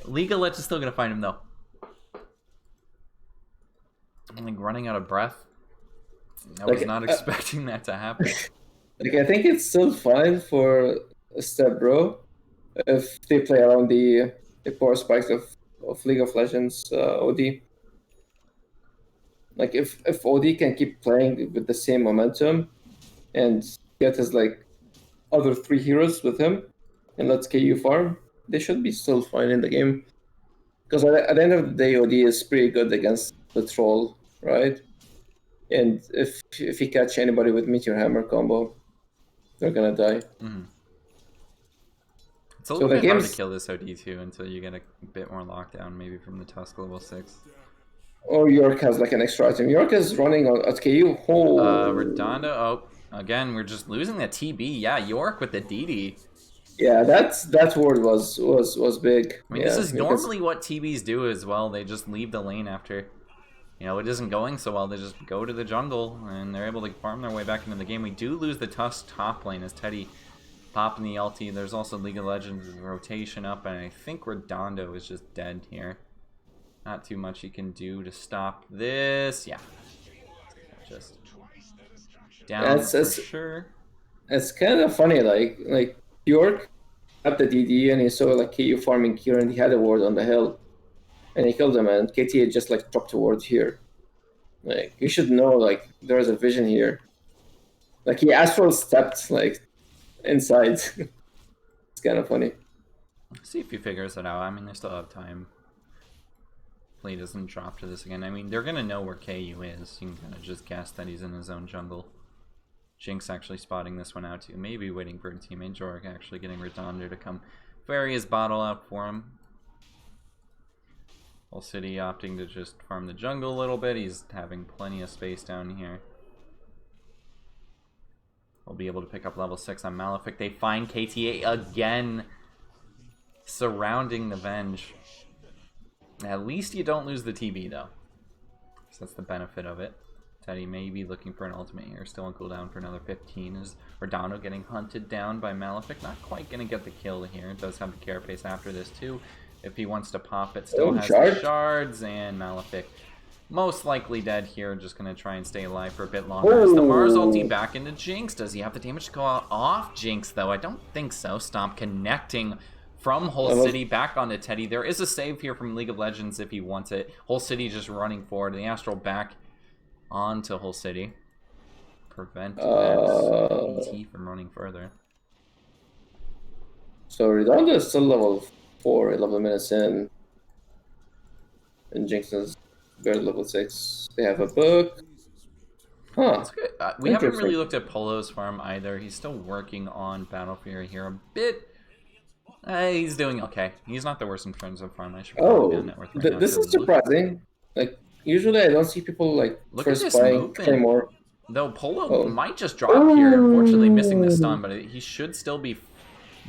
League of Legends is still going to find him, though. I'm like running out of breath. I was not expecting that to happen. Like, I think it's still fine for Step Bro if they play around the power spikes of League of Legends OD. Like if OD can keep playing with the same momentum and get his like other 3 heroes with him and let's KU farm, they should be still fine in the game. Because at the end of the day, OD is pretty good against the troll, right? And if he catch anybody with Meteor Hammer combo, they're gonna die. Mm-hmm. It's a little bit hard to kill this OD too until you get a bit more lockdown, maybe from the Tusk level 6. Or York has like an extra item. York is running at KU. Redondo. Oh, Again, we're just losing the TB. Yeah, York with the DD. Yeah, that word was big. I mean, Yeah, this is because normally what TBs do as well. They just leave the lane after, it isn't going so well. They just go to the jungle, and they're able to farm their way back into the game. We do lose the Tusk top lane as Teddy popping the ulti. There's also League of Legends rotation up, and I think Redondo is just dead here. Not too much he can do to stop this. Yeah. Just down for sure. It's kind of funny, like York got the DD and he saw like KU farming here and he had a ward on the hill and he killed him and KT just like dropped a ward here. Like you should know like there's a vision here. Like he astral stepped like inside. It's kind of funny. See if he figures it out. I mean, they still have time. Play doesn't drop to this again. I mean, they're gonna know where KU is. You can kind of just guess that he's in his own jungle. Jinx actually spotting this one out too. Maybe waiting for a teammate. Jorg actually getting Redondo to come ferry his bottle out for him. Whole City opting to just farm the jungle a little bit. He's having plenty of space down here. We'll be able to pick up level 6 on Malefic. They find KTA again, surrounding the Venge. At least you don't lose the TB though. So that's the benefit of it. Teddy may be looking for an ultimate here. Still on cooldown for another 15. Is Redondo getting hunted down by Malefic? Not quite going to get the kill here. It does have the carapace after this too. If he wants to pop it, still has the shards. And Malefic most likely dead here. Just going to try and stay alive for a bit longer. Is the Mars ulti back into Jinx? Does he have the damage to go out off Jinx though? I don't think so. Stomp connecting from Whole City back onto Teddy. There is a save here from League of Legends if he wants it. Whole City just running forward. The Astral back onto Whole City. Prevent ET from running further. So Redondo is still level 4, 11 minutes in. And Jinx is barely level 6. They have a book. Huh. That's good. We haven't really looked at Polo's farm either. He's still working on Battle Fury here a bit. He's doing okay. He's not the worst in terms of farm. I should probably be on net worth right now. This is surprising. Like usually I don't see people like first buying Claymore. Though Polo might just drop here. Unfortunately missing the stun, but he should still be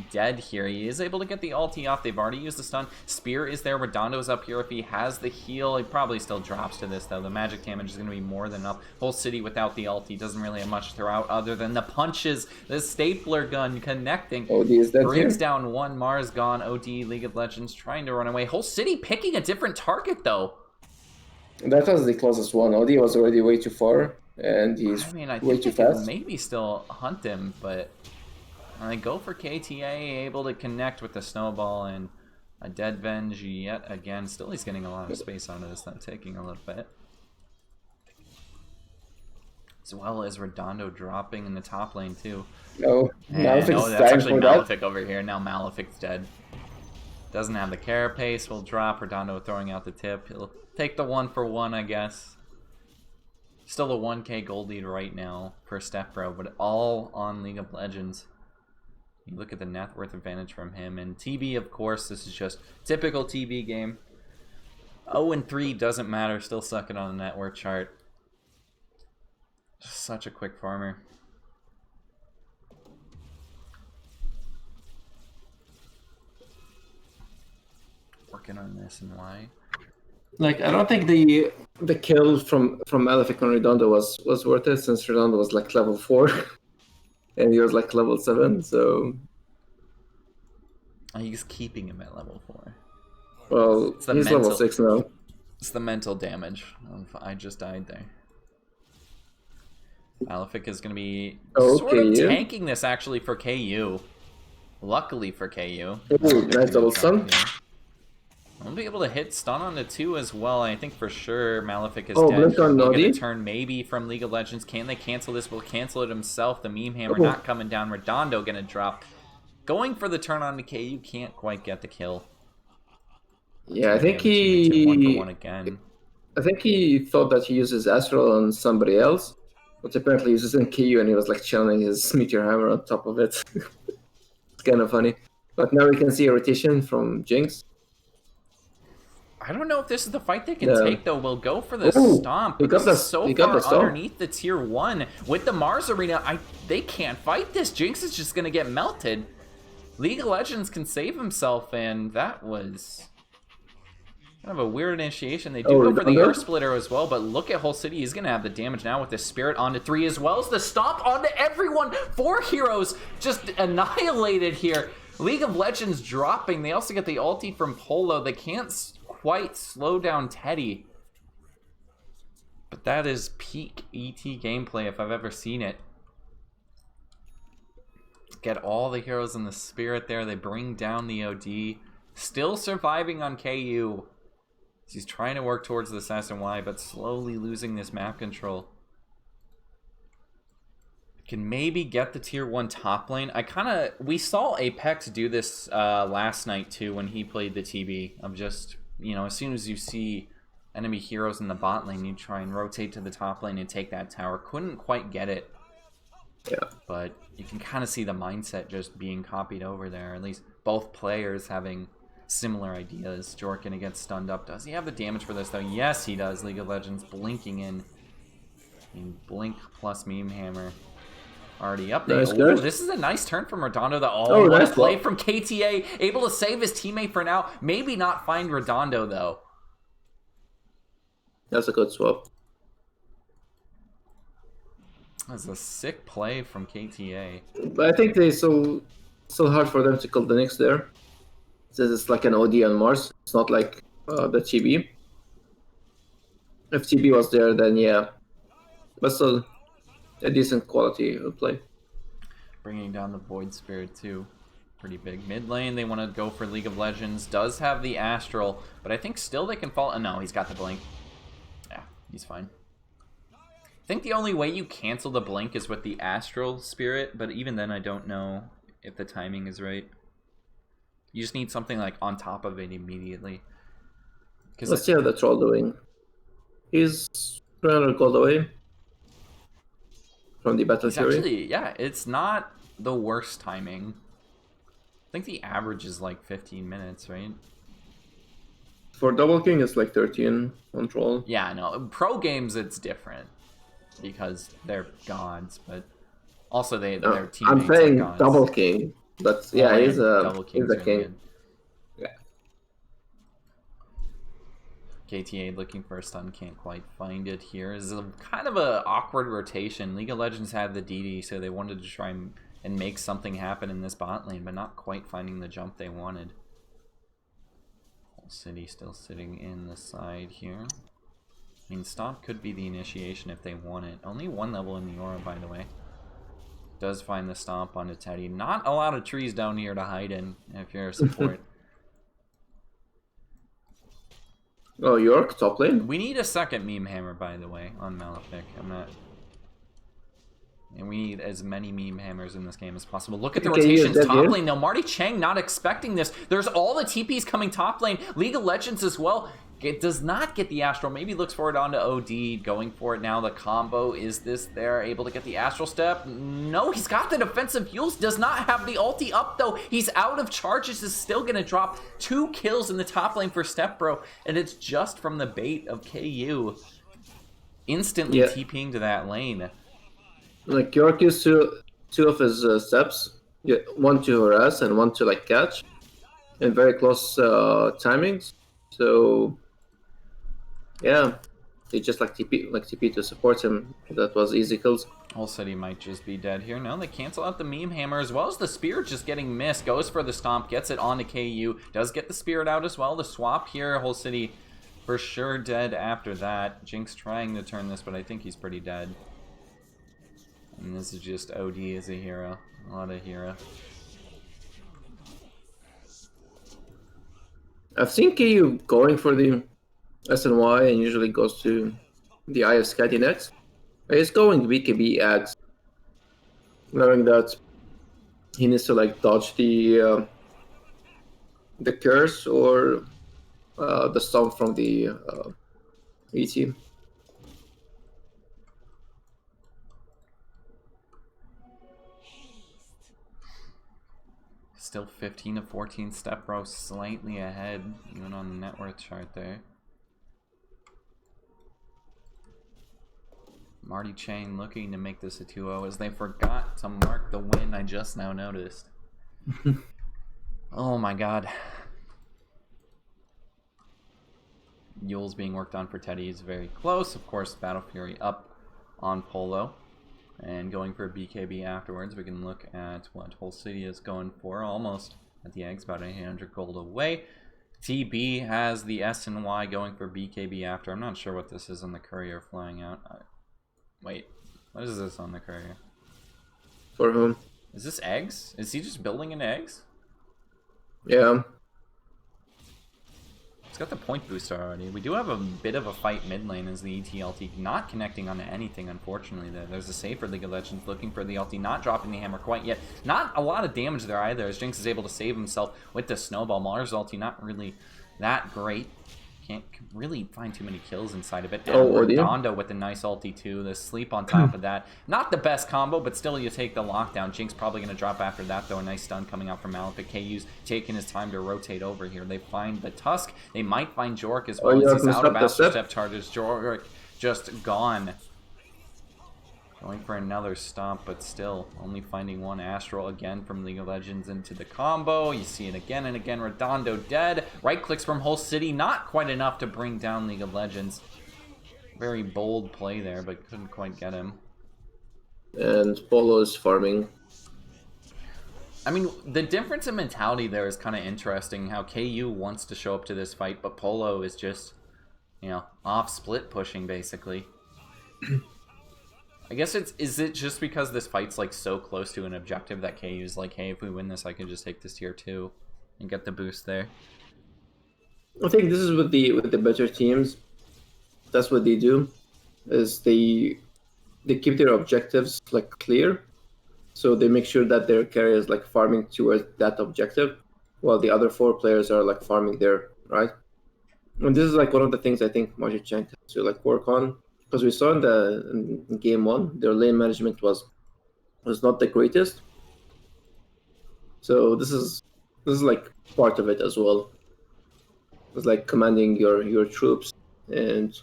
dead here. He is able to get the ulti off. They've already used the stun. Spear is there. Redondo's up here. If he has the heal, he probably still drops to this, though. The magic damage is going to be more than enough. Whole City without the ulti doesn't really have much to throw out other than the punches. The stapler gun connecting. Brings down one. Mars gone. OD, League of Legends trying to run away. Whole City picking a different target, though. That was the closest one. OD was already way too far, and he's way too fast. Maybe still hunt him, but I go for KTA, able to connect with the snowball, and a dead Venge yet again. Still, he's getting a lot of space onto this, not taking a little bit. As well as Redondo dropping in the top lane, too. No, that's actually Malefic over here. Now Malefic's dead. Doesn't have the carapace. Will drop. Redondo throwing out the tip. He'll take the 1-for-1, I guess. Still a 1k gold lead right now for Stepbro, but all on League of Legends. You look at the net worth advantage from him. And TB, of course, this is just typical TB game. 0-3 doesn't matter. Still sucking on the net worth chart. Just such a quick farmer. Working on this and why. Like, I don't think the kill from Malefic on Redondo was worth it, since Redondo was like level 4 and he was like level 7, so he's keeping him at level 4. Well, he's level 6 now. It's the mental damage of I just died there. Malefic is going to be sort of tanking this actually for KU. Luckily for KU. Nice double stun. I'll be able to hit stun on the 2 as well. I think for sure Malefic is dead. We'll get a turn maybe from League of Legends. Can they cancel this? Will cancel it himself. The meme hammer not coming down. Redondo gonna drop. Going for the turn on the KU, can't quite get the kill. Yeah, I think he 1-for-1 again. I think he thought that he uses Astral on somebody else, but apparently he uses in KU and he was like channeling his meteor hammer on top of it. It's kind of funny. But now we can see a rotation from Jinx. I don't know if this is the fight they can Yeah. take, though. We'll go for the Ooh, stomp, he but got this the- is so he got far the stomp. underneath the tier 1. With the Mars Arena, they can't fight this. Jinx is just going to get melted. League of Legends can save himself, and that was kind of a weird initiation. They do go for the Redondo? Earth Splitter as well, but look at Whole City. He's going to have the damage now with the Spirit onto 3 as well as the stomp onto everyone. 4 heroes just annihilated here. League of Legends dropping. They also get the ulti from Polo. They can't quite slow down Teddy. But that is peak ET gameplay if I've ever seen it. Get all the heroes in the Spirit there. They bring down the OD. Still surviving on KU. He's trying to work towards the Assassin Y, but slowly losing this map control. Can maybe get the tier 1 top lane. We saw Apex do this last night too when he played the TB of just, you know, as soon as you see enemy heroes in the bot lane, you try and rotate to the top lane and take that tower. Couldn't quite get it. Yeah. But you can kind of see the mindset just being copied over there. At least both players having similar ideas. Jork gonna get stunned up. Does he have the damage for this though? Yes, he does. League of Legends blinking in. I mean, blink plus meme hammer. Already up there. Nice, Ooh, guys. this is a nice turn from Redondo. What nice a play block. from KTA. Able to save his teammate for now. Maybe not find Redondo, though. That's a good swap. That's a sick play from KTA. But I think they so hard for them to kill the Nyx there. Since it's like an OD on Mars. It's not like the TB. If TB was there, then yeah. But still, a decent quality play. Bringing down the Void Spirit, too. Pretty big. Mid lane, they want to go for League of Legends. Does have the Astral, but I think still they can fall. No, he's got the Blink. Yeah, he's fine. I think the only way you cancel the Blink is with the Astral Spirit, but even then I don't know if the timing is right. You just need something like on top of it immediately. Let's see how the Troll doing. He's 300 gold away from the Battle Fury. Actually, yeah, it's not the worst timing. I think the average is like 15 minutes, right? For Double King, it's like 13 on Troll. Yeah, no. Pro games, it's different because they're gods, but also their teammates I'm playing are gods. Double King, but yeah, he's Double a King's really king. good. Yeah. KTA looking for a stun, can't quite find it here. This is kind of a awkward rotation. League of Legends had the DD, so they wanted to try and make something happen in this bot lane, but not quite finding the jump they wanted. Whole City still sitting in the side here. I mean, Stomp could be the initiation if they want it. Only 1 level in the aura, by the way. Does find the Stomp onto Teddy. Not a lot of trees down here to hide in if you're a support. Oh, York, top lane? We need a second meme hammer, by the way, on Malefic. And we need as many meme hammers in this game as possible. Look at the rotations top lane, though. Marty Chang not expecting this. There's all the TPs coming top lane. League of Legends as well. It does not get the Astral. Maybe looks for it onto OD. Going for it now. The combo. Is this there? Able to get the Astral Step? No, he's got the defensive heals. Does not have the ulti up, though. He's out of charges. Is still going to drop 2 kills in the top lane for Step Bro. And it's just from the bait of KU. Instantly TPing to that lane. Like, York used two of his steps. Yeah, one to harass and one to, like, catch. In very close timings. So... yeah, he just like TP to support him. That was easy kills. Whole City might just be dead here. No, they cancel out the meme hammer as well as the spirit just getting missed. Goes for the stomp, gets it onto KU. Does get the spirit out as well. The swap here, Whole City for sure dead after that. Jinx trying to turn this, but I think he's pretty dead. And this is just OD as a hero. A lot of hero. I've seen KU going for the SNY and usually goes to the Eye of Skadi next. He's going BKB ads, knowing that he needs to like dodge the curse or the stomp from the ET. Still 15 to 14 step bro, slightly ahead, even on the net worth chart there. Marty Chain looking to make this a 2-0 as they forgot to mark the win, I just now noticed. Oh my god. Yule's being worked on for Teddy is very close. Of course, Battle Fury up on Polo. And going for a BKB afterwards, we can look at what Whole City is going for. Almost at the eggs, about 800 gold away. TB has the S and Y going for BKB after. I'm not sure what this is on the courier flying out. Wait, what is this on the courier? For whom? Is this eggs? Is he just building in eggs? Yeah. It's got the point booster already. We do have a bit of a fight mid lane as the ETLT not connecting onto anything, unfortunately. There's a save for League of Legends looking for the LT, not dropping the hammer quite yet. Not a lot of damage there either, as Jinx is able to save himself with the snowball. Mars ulti not really that great. Can't really find too many kills inside of it. And Redondo with a nice ulti too. The sleep on top of that. Not the best combo, but still you take the lockdown. Jinx probably going to drop after that though. A nice stun coming out from Malefic. KU's taking his time to rotate over here. They find the Tusk. They might find Jork as well. He's out of Astro Step charges. Jork just gone. Going for another stomp, but still only finding one Astral again from League of Legends into the combo. You see it again and again. Redondo dead. Right clicks from Whole City. Not quite enough to bring down League of Legends. Very bold play there, but couldn't quite get him. And Polo is farming. I mean, the difference in mentality there is kind of interesting. How KU wants to show up to this fight, but Polo is just, you know, off split pushing basically. I guess is it just because this fight's like so close to an objective that KU's like, hey, if we win this, I can just take this tier 2 and get the boost there. I think this is with the better teams. That's what they do, is they keep their objectives like clear, so they make sure that their carrier is like farming towards that objective, while the other 4 players are like farming there, right? And this is like one of the things I think Marty has to like work on. Because we saw in game 1, their lane management was not the greatest. So this is like part of it as well. It's like commanding your troops and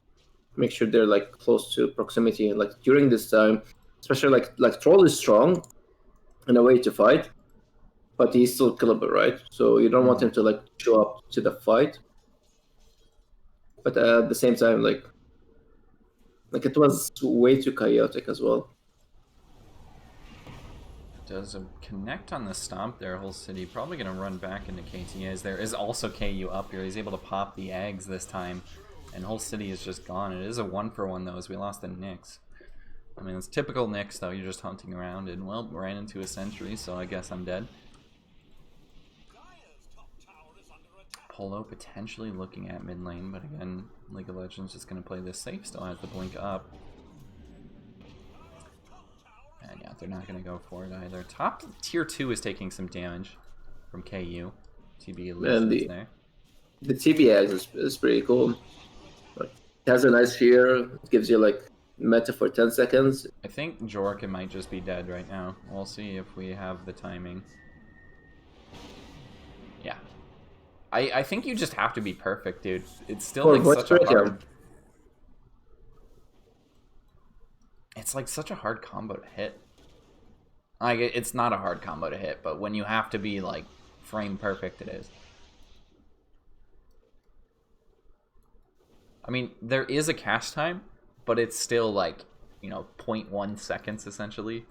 make sure they're like close to proximity. And like during this time, especially like Troll is strong in a way to fight, but he's still killable, right? So you don't want him to like show up to the fight. But at the same time, like it was way too chaotic as well. Does a connect on the stomp there, Whole City. Probably going to run back into KTAs. There is also KU up here. He's able to pop the eggs this time. And Whole City is just gone. It is a 1-for-1 though, as we lost the Nyx. I mean, it's typical Nyx though. You're just hunting around and, well, ran into a sentry, so I guess I'm dead. Polo potentially looking at mid lane, but again, League of Legends just going to play this safe. Still has the blink up. And yeah, they're not going to go for it either. Top tier 2 is taking some damage from KU. TB illusions there. The TB is pretty cool. Like, it has a nice fear. It gives you like meta for 10 seconds. I think Jorka might just be dead right now. We'll see if we have the timing. Yeah. I think you just have to be perfect, dude. It's still like such a hard... It's like such a hard combo to hit. Like, it's not a hard combo to hit, but when you have to be like frame perfect, it is. I mean, there is a cast time, but it's still like, you know, 0.1 seconds essentially.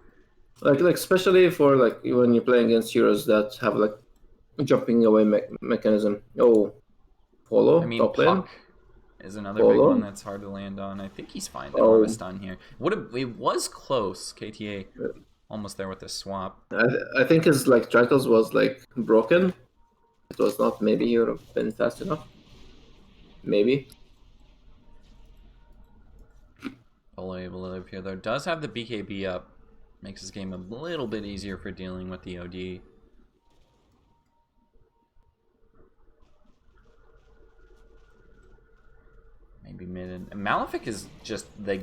Like especially for like when you're playing against heroes that have like jumping away mechanism. Oh, Polo, I mean, top lane. Puck is another big one that's hard to land on. I think he's fine. They don't have a stun here. It was close. KTA almost there with the swap. I think his like Drackles was like broken. It was not. Maybe he would have been fast enough. Maybe. Polo able to live here though. Does have the BKB up. Makes this game a little bit easier for dealing with the OD. Maybe mid and Malefic is just the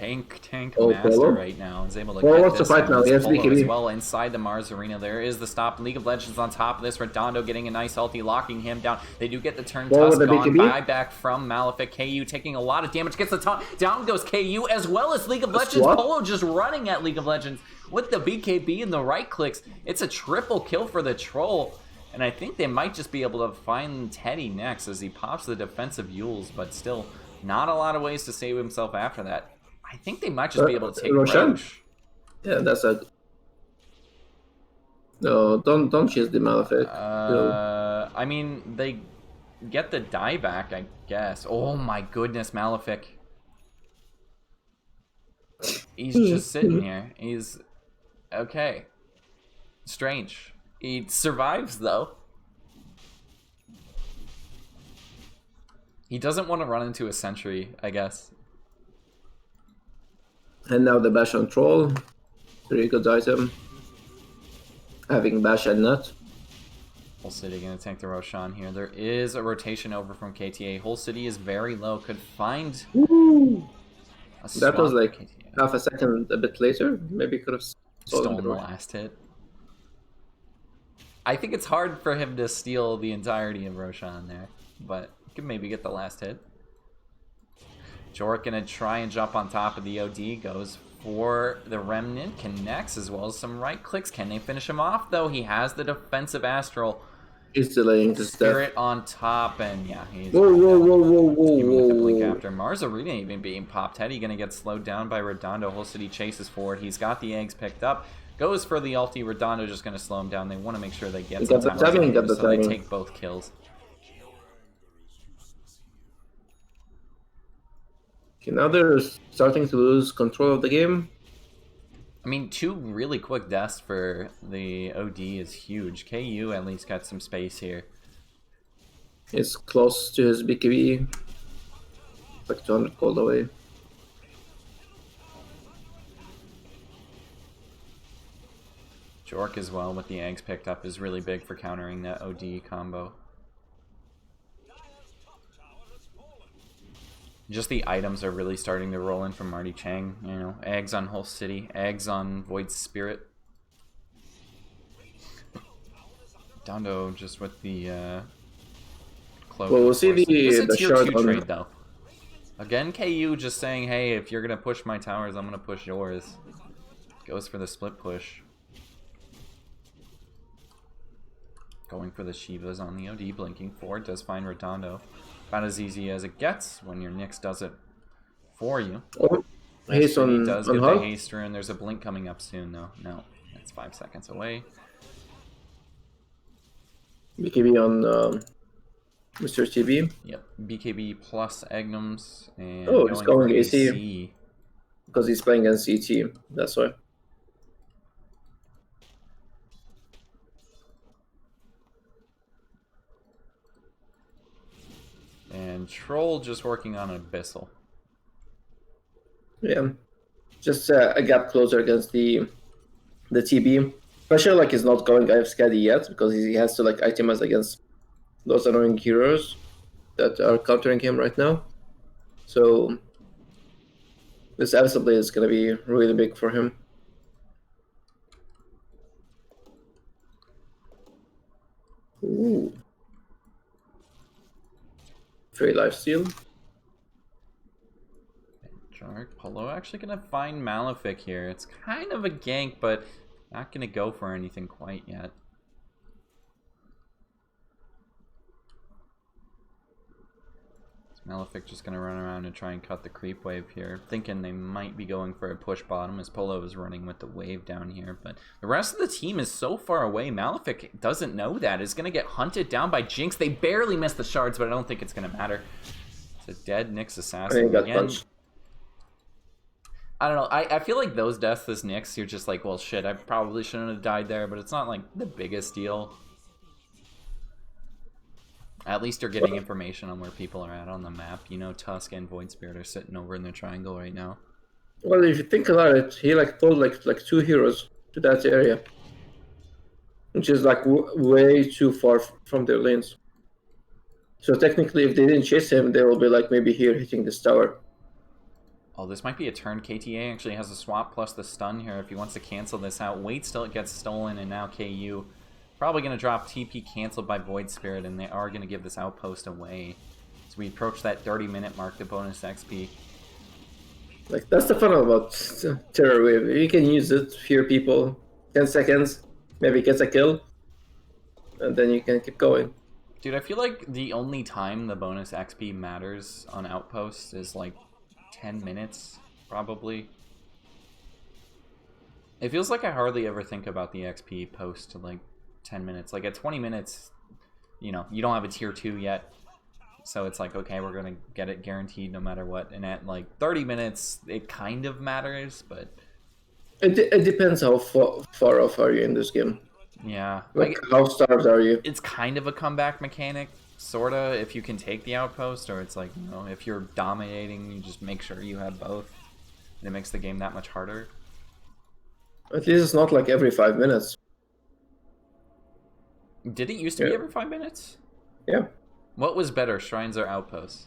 tank Oh, master Polo? right now. Is able to Polo get wants to this fight one. now. He has Polo as BKB. well inside the Mars arena. There is the stop. League of Legends on top of this. Redondo getting a nice ulti, locking him down. They do get the turn. Polo with Tusk the on. BKB. Buyback from Malefic. KU taking a lot of damage. Gets the top. Down goes KU as well as League of Legends. Swap. Polo just running at League of Legends with the BKB and the right clicks. It's a triple kill for the troll. And I think they might just be able to find Teddy next as he pops the defensive Yules, but still not a lot of ways to save himself after that. I think they might just be able to take Roshan? Roche. Yeah, that's a... No, don't chase the Malefic. I mean, they get the die back, I guess. Oh my goodness, Malefic. He's just sitting here. He's... Okay. Strange. He survives, though. He doesn't want to run into a sentry, I guess. And now the bash on troll. Very good item. Having bash and nut. Whole City gonna tank the Roshan here. There is a rotation over from KTA. Whole City is very low. Could find a That was like KTA. half a second a bit later. Maybe could have Stolen the last hit. I think it's hard for him to steal the entirety of Roshan there, but could maybe get the last hit. Jork gonna try and jump on top of the OD. Goes for the Remnant. Connects as well as some right clicks. Can they finish him off though? He has the defensive Astral. He's delaying his Spirit death. on top, and yeah, he's Whoa, whoa, whoa, whoa, even with the blink whoa. after. Mars Arena even being popped. Teddy gonna get slowed down by Redondo. Whole City chases forward. He's got the eggs picked up. Goes for the ulti. Redondo just gonna slow him down. They want to make sure they get some got the towers timing, on him, got the so they timing. take both kills. Okay, now they're starting to lose control of the game. I mean, 2 really quick deaths for the OD is huge. KU at least got some space here. He's close to his BKB. Like 200 gold away. Jork as well with the eggs picked up is really big for countering that OD combo. Just the items are really starting to roll in from Marty Chang. You know, eggs on Whole City, eggs on Void Spirit. Dondo just with the cloak. Well, we'll see This is a the tier shard 2 on... trade though. Again, KU just saying, hey, if you're gonna push my towers, I'm gonna push yours. Goes for the split push. Going for the Shivas on the OD, blinking forward, does find Redondo. About as easy as it gets when your Nyx does it for you. Oh, haste He on, does on get Hull. the haste rune. There's a blink coming up soon though. No, it's 5 seconds away. BKB on Mr. TV. Yep, BKB plus Egnums and Oh, he's going for AC. Because he's playing against CT. That's why. And Troll just working on Abyssal. Yeah. Just a gap closer against the TB. Especially like he's not going IF yet because he has to like itemize against those annoying heroes that are countering him right now. So this Abyssal Blade is gonna be really big for him. Ooh. Free lifesteal. Jark, Polo actually gonna find Malefic here. It's kind of a gank, but not gonna go for anything quite yet. Malefic just gonna run around and try and cut the creep wave here, thinking they might be going for a push bottom as Polo is running with the wave down here, but the rest of the team is so far away. Malefic doesn't know that. Is gonna get hunted down by Jinx. They barely missed the shards, but I don't think it's gonna matter. It's a dead Nyx assassin got again. punched. I don't know. I feel like those deaths as Nyx, you're just like, well, shit, I probably shouldn't have died there, but it's not like the biggest deal. At least you're getting information on where people are at on the map. You know, Tusk and Void Spirit are sitting over in their triangle right now. Well, if you think about it, he like pulled like 2 heroes to that area, which is like way too far from their lanes. So technically, if they didn't chase him, they will be like maybe here hitting this tower. Oh, this might be a turn. KTA actually has a swap plus the stun here if he wants to cancel this out. Wait till it gets stolen, and now KU probably going to drop TP canceled by Void Spirit, and they are going to give this outpost away. So we approach that 30-minute mark, the bonus XP. Like, that's the fun about Terror Wave. You can use it, fear people, 10 seconds, maybe gets a kill, and then you can keep going. Dude, I feel like the only time the bonus XP matters on outposts is like 10 minutes, probably. It feels like I hardly ever think about the XP post like 10 minutes. Like at 20 minutes, you know, you don't have a tier 2 yet. So it's like, okay, we're going to get it guaranteed no matter what. And at like 30 minutes, it kind of matters, but... It depends how far off are you in this game. Yeah. Like, how starved are you? It's kind of a comeback mechanic, sorta, if you can take the outpost, or it's like, you know, if you're dominating, you just make sure you have both. And it makes the game that much harder. At least it's not like every 5 minutes. Did it used to be every 5 minutes? Yeah. What was better, shrines or outposts?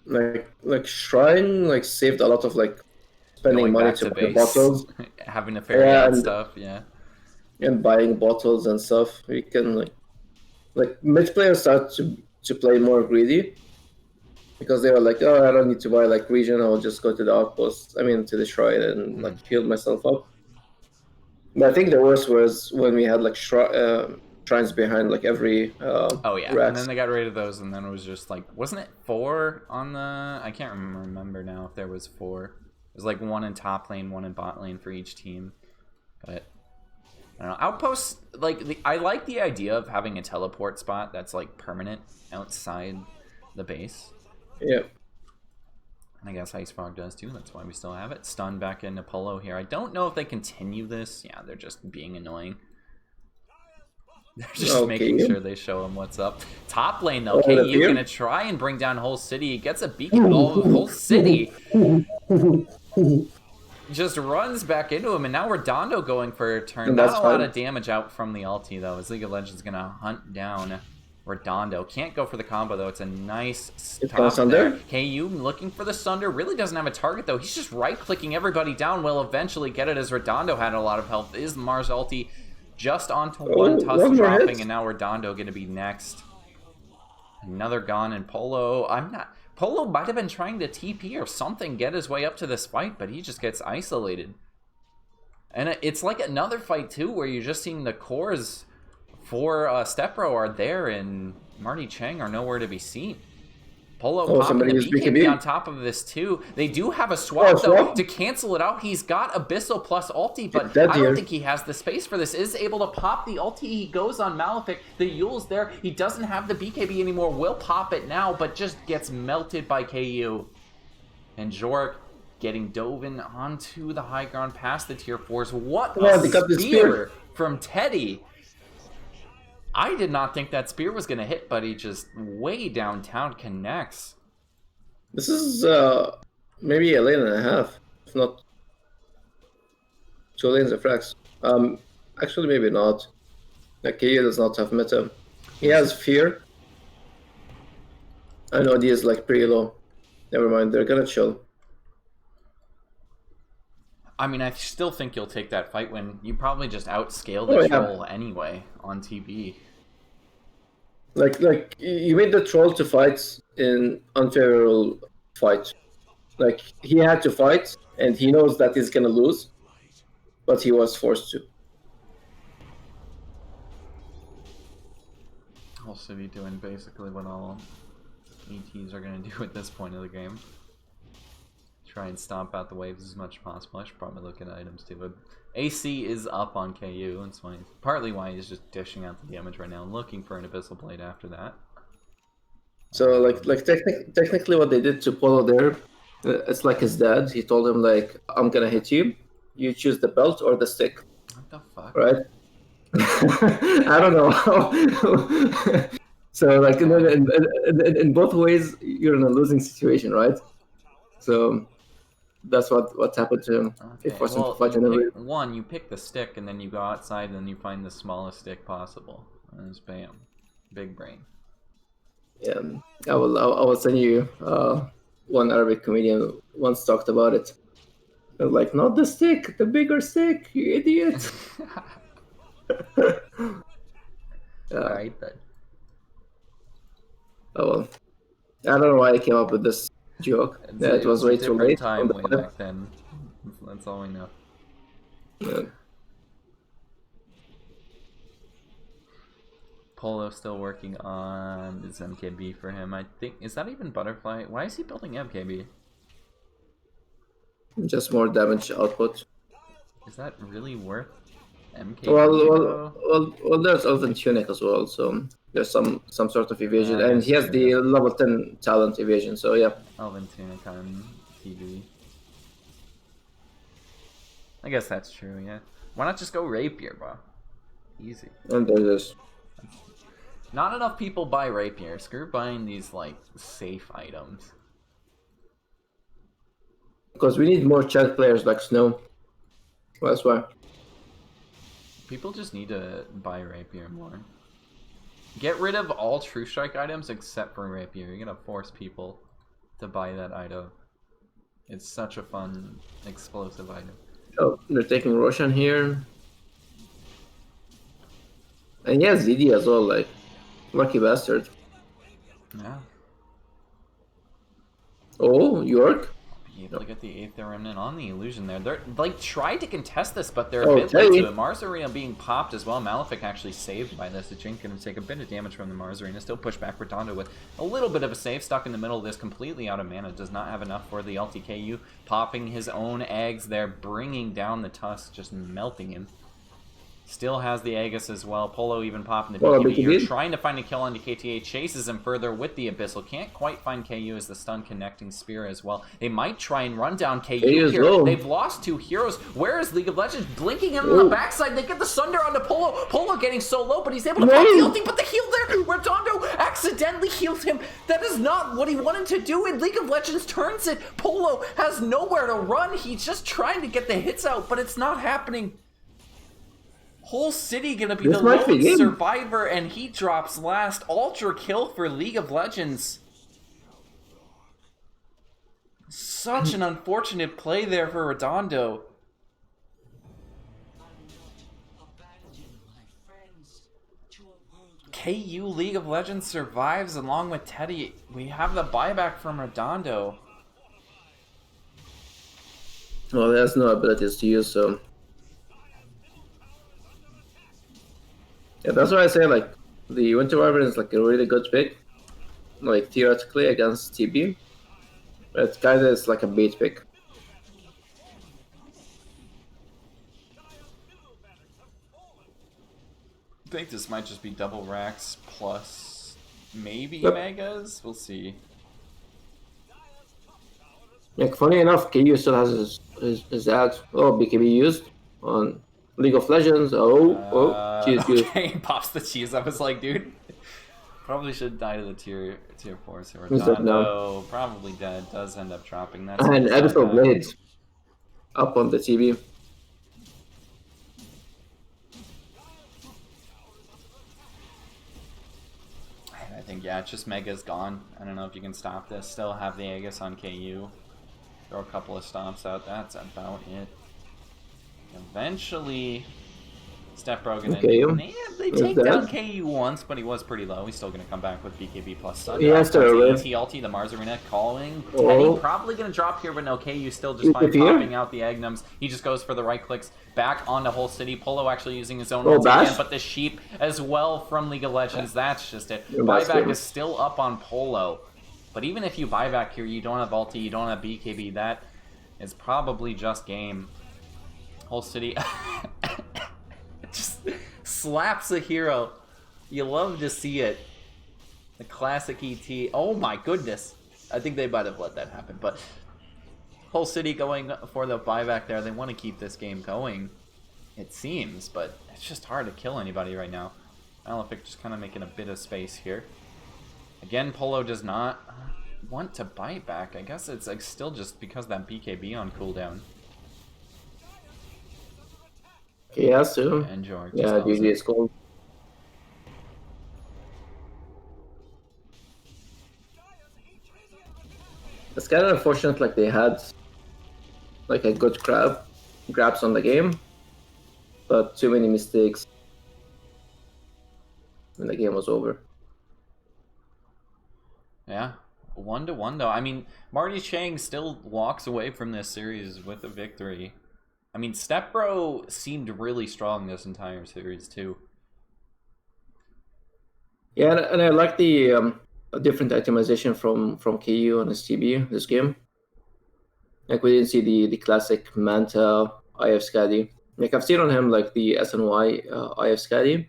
Like Shrine like saved a lot of like spending Going money back to buy base, bottles. having to ferry out stuff, yeah. And buying bottles and stuff. You can like mid players start to play more greedy because they were like, oh, I don't need to buy like region. I'll just go to the outpost. I mean, to the shrine and like heal myself up. But I think the worst was when we had like shrines behind like every oh yeah, racks. And then they got rid of those, and then it was just like, wasn't it 4 on the... I can't remember now if there was 4. It was like 1 in top lane, 1 in bot lane for each team. But I don't know. Outposts, like, I like the idea of having a teleport spot that's like permanent outside the base. Yeah. And I guess Ice Frog does too. That's why we still have it. Stun back into Polo here. I don't know if they continue this. Yeah, they're just being annoying. They're just making sure they show him what's up. Top lane though, KU gonna try and bring down whole city. He gets a beacon. Whole city just runs back into him, and now Redondo going for a turn. Not a lot of damage out from the ulti though, as League of Legends gonna hunt down Redondo. Can't go for the combo though. It's a nice stop there. KU looking for the Sunder. Really doesn't have a target though. He's just right-clicking everybody down. Will eventually get it as Redondo had a lot of health. Is Mars ulti just onto one tusk dropping, and now Redondo going to be next. Another gone, and Polo... Polo might have been trying to TP or something, get his way up to this fight, but he just gets isolated. And it's like another fight too, where you're just seeing the cores for Stepro are there, and Marty Chang are nowhere to be seen. Polo popping the BKB on top of this too. They do have a swap though to cancel it out. He's got Abyssal plus ulti, but I don't think he has the space for this. Is able to pop the ulti. He goes on Malefic. The Yule's there. He doesn't have the BKB anymore. Will pop it now, but just gets melted by KU. And Jork getting Dovin onto the high ground past the tier 4s. What a spear from Teddy. I did not think that spear was going to hit, but he just way downtown connects. This is maybe a lane and a half, if not 2 lanes of frags. Actually, maybe not. KU does not have meta. He has fear. I know he is like pretty low. Never mind, they're gonna chill. I mean, I still think you'll take that fight when you probably just outscale the troll anyway on TV. Like you made the troll to fight in unfavorable fight. Like he had to fight, and he knows that he's gonna lose, but he was forced to. Whole city doing basically what all ETs are gonna do at this point of the game. Try and stomp out the waves as much as possible. I should probably look at items too, but AC is up on KU, and so partly why he's just dishing out the damage right now and looking for an Abyssal Blade after that. So technically what they did to Polo there, it's like his dad. He told him like, I'm gonna hit you. You choose the belt or the stick. What the fuck? Right? I don't know. So like in both ways, you're in a losing situation, right? So that's what happened to him. Okay. It forced him to fight you pick the stick, and then you go outside, and then you find the smallest stick possible. And it's bam. Big brain. Yeah. I will send you. One Arabic comedian once talked about it. I was like, not the stick, the bigger stick, you idiot. Yeah. Alright then. Oh well. I don't know why I came up with this joke. Yeah, it It was was a way too different late on time the way clip. back then. That's all we know. Yeah. Polo still working on this MKB for him. I think, is that even Butterfly? Why is he building MKB? Just more damage output. Is that really worth Well, MKB though? there's Elven Tunic as well, so there's some sort of evasion, I and guess he has true. the level 10 talent evasion. So yeah, Elven Tunic on TV. I guess that's true, yeah. Why not just go Rapier, bro? Easy. and there's this. Not enough people buy Rapier. Screw buying these, like, safe items. Because we need more chess players like Snow. That's why. People just need to buy Rapier more. Get rid of all True Strike items except for Rapier. You're gonna force people to buy that item. It's such a fun, explosive item. Oh, they're taking Roshan here, and he has ZD as well. Like, lucky bastard. Yeah. Oh, York. Be able to get the 8th Remnant on the illusion there. They're like tried to contest this, but they're a Oh, bit late Teddy. to it. Mars Arena being popped as well. Malefic actually saved by this. The Jink going to take a bit of damage from the Mars Arena. Still push back Redondo with a little bit of a save. Stuck in the middle of this, completely out of mana. Does not have enough for the LTKU. Popping his own eggs there, bringing down the Tusk, just melting him. Still has the Aegis as well. Polo even popping the Oh, BKB here. BKB. Trying to find a kill on the KTA. Chases him further with the Abyssal. Can't quite find KU as the stun connecting spear as well. They might try and run down KU KU is here. low. They've lost 2 heroes. Where is League of Legends? Blinking him on the backside. They get the Sunder onto Polo. Polo getting so low, but he's able to pop the ulti, but the heal there. Redondo accidentally heals him. That is not what he wanted to do, and League of Legends turns it. Polo has nowhere to run. He's just trying to get the hits out, but it's not happening. Whole city gonna be This the might be lone game. survivor, and he drops last. Ultra kill for League of Legends. Such an unfortunate play there for Redondo. KU League of Legends survives along with Teddy. We have the buyback from Redondo. Well, he has no abilities to use, so yeah, that's why I say like the Winter Wyvern is like a really good pick, like theoretically against TB, but kinda is like a bait pick. I think this might just be double racks plus maybe Yep. megas. We'll see. Like funny enough, KU still has his ad. Oh, BKB used on League of Legends. Cheese juice. Okay, he pops the cheese. I was like, dude, probably should die to the tier 4. So He's dead now. Redondo, probably dead. Does end up dropping. That's And sad Abyssal guy. Blade up on the TV. I think, yeah, it's just Mega's gone. I don't know if you can stop this. Still have the Aegis on KU. Throw a couple of stomps out. That's about it. Eventually, Step Brogan Okay, and they is take that- down KU once, but he was pretty low. He's still going to come back with BKB plus Sun. He has to live. ET ulti, the Mars Arena calling. Oh. Teddy probably going to drop here, but no, KU still just fine Is it here? popping out the Agnums. He just goes for the right clicks. Back onto whole city. Polo actually using his own Oh, ulti bash? again, but the sheep as well from League of Legends. That's just it. Yeah, that's Buyback good. is still up on Polo. But even if you buy back here, you don't have ulti, you don't have BKB. That is probably just game. Whole city just slaps a hero. You love to see it. The classic ET. Oh my goodness. I think they might have let that happen, but whole city going for the buyback there. They want to keep this game going, it seems, but it's just hard to kill anybody right now. Malefic just kind of making a bit of space here. Again, Polo does not want to buy back. I guess it's like still just because that BKB on cooldown. He has to. And George. Yeah, GG is cold. It's kind of unfortunate. Like they had like a good grabs on the game, but too many mistakes when the game was over. Yeah, 1-1 though. I mean, Marty Chang still walks away from this series with a victory. I mean, Stepbro seemed really strong this entire series too. Yeah, and I like the different itemization from KU on STB this game. Like we didn't see the classic Manta IF Scadi. Like I've seen on him like the SNY IF Scadi,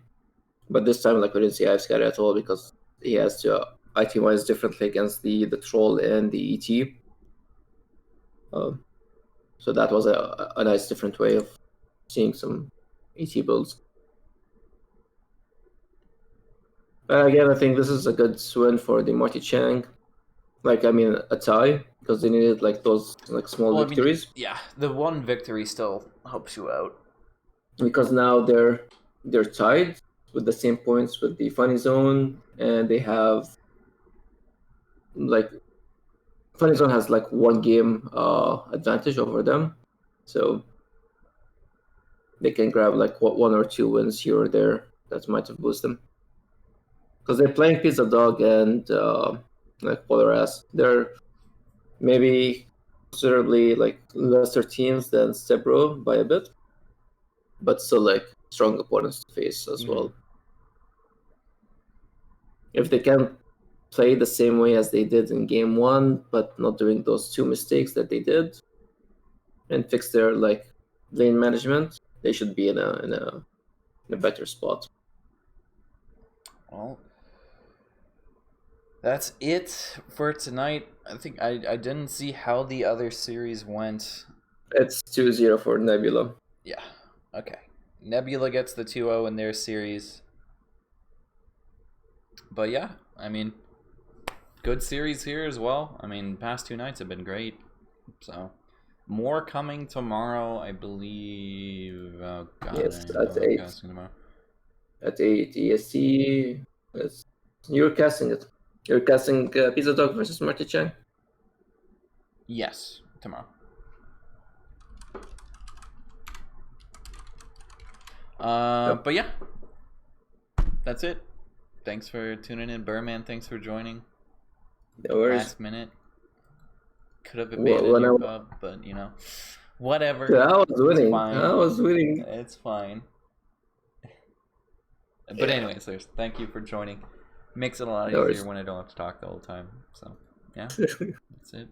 but this time like we didn't see IF Scadi at all because he has to itemize differently against the troll and the ET. So that was a nice different way of seeing some ET builds. Again, I think this is a good win for the Marty Chang. Like I mean, a tie because they needed like those like small Well, victories. I mean, yeah, the one victory still helps you out. Because now they're tied with the same points with the funny zone, and they have like funny zone has like one game advantage over them, so they can grab like one or two wins here or there that might have boosted them. Because they're playing Pizza Dog and like Polar Ass. They're maybe considerably like lesser teams than Stebro by a bit, but still like strong opponents to face as well. If they can play the same way as they did in game one, but not doing those two mistakes that they did, and fix their like lane management, they should be in a better spot. Well, that's it for tonight. I think I didn't see how the other series went. It's 2-0 for Nebula. Yeah, okay. Nebula gets the 2-0 in their series. But yeah, I mean, good series here as well. I mean, past two nights have been great. So, more coming tomorrow, I believe. Oh god, Yes, I at 8. tomorrow. At 8 EST. You're casting it. You're casting Pizza Dog versus Marty Chan. Yes, tomorrow. Yep. But yeah, that's it. Thanks for tuning in, Birdman. Thanks for joining. No worries. Last minute. Could have abandoned your pub, but you know, whatever. Yeah, I was winning. Fine. I was winning. It's fine. But anyways, thank you for joining. Makes it a lot easier when I don't have to talk the whole time. So yeah, that's it.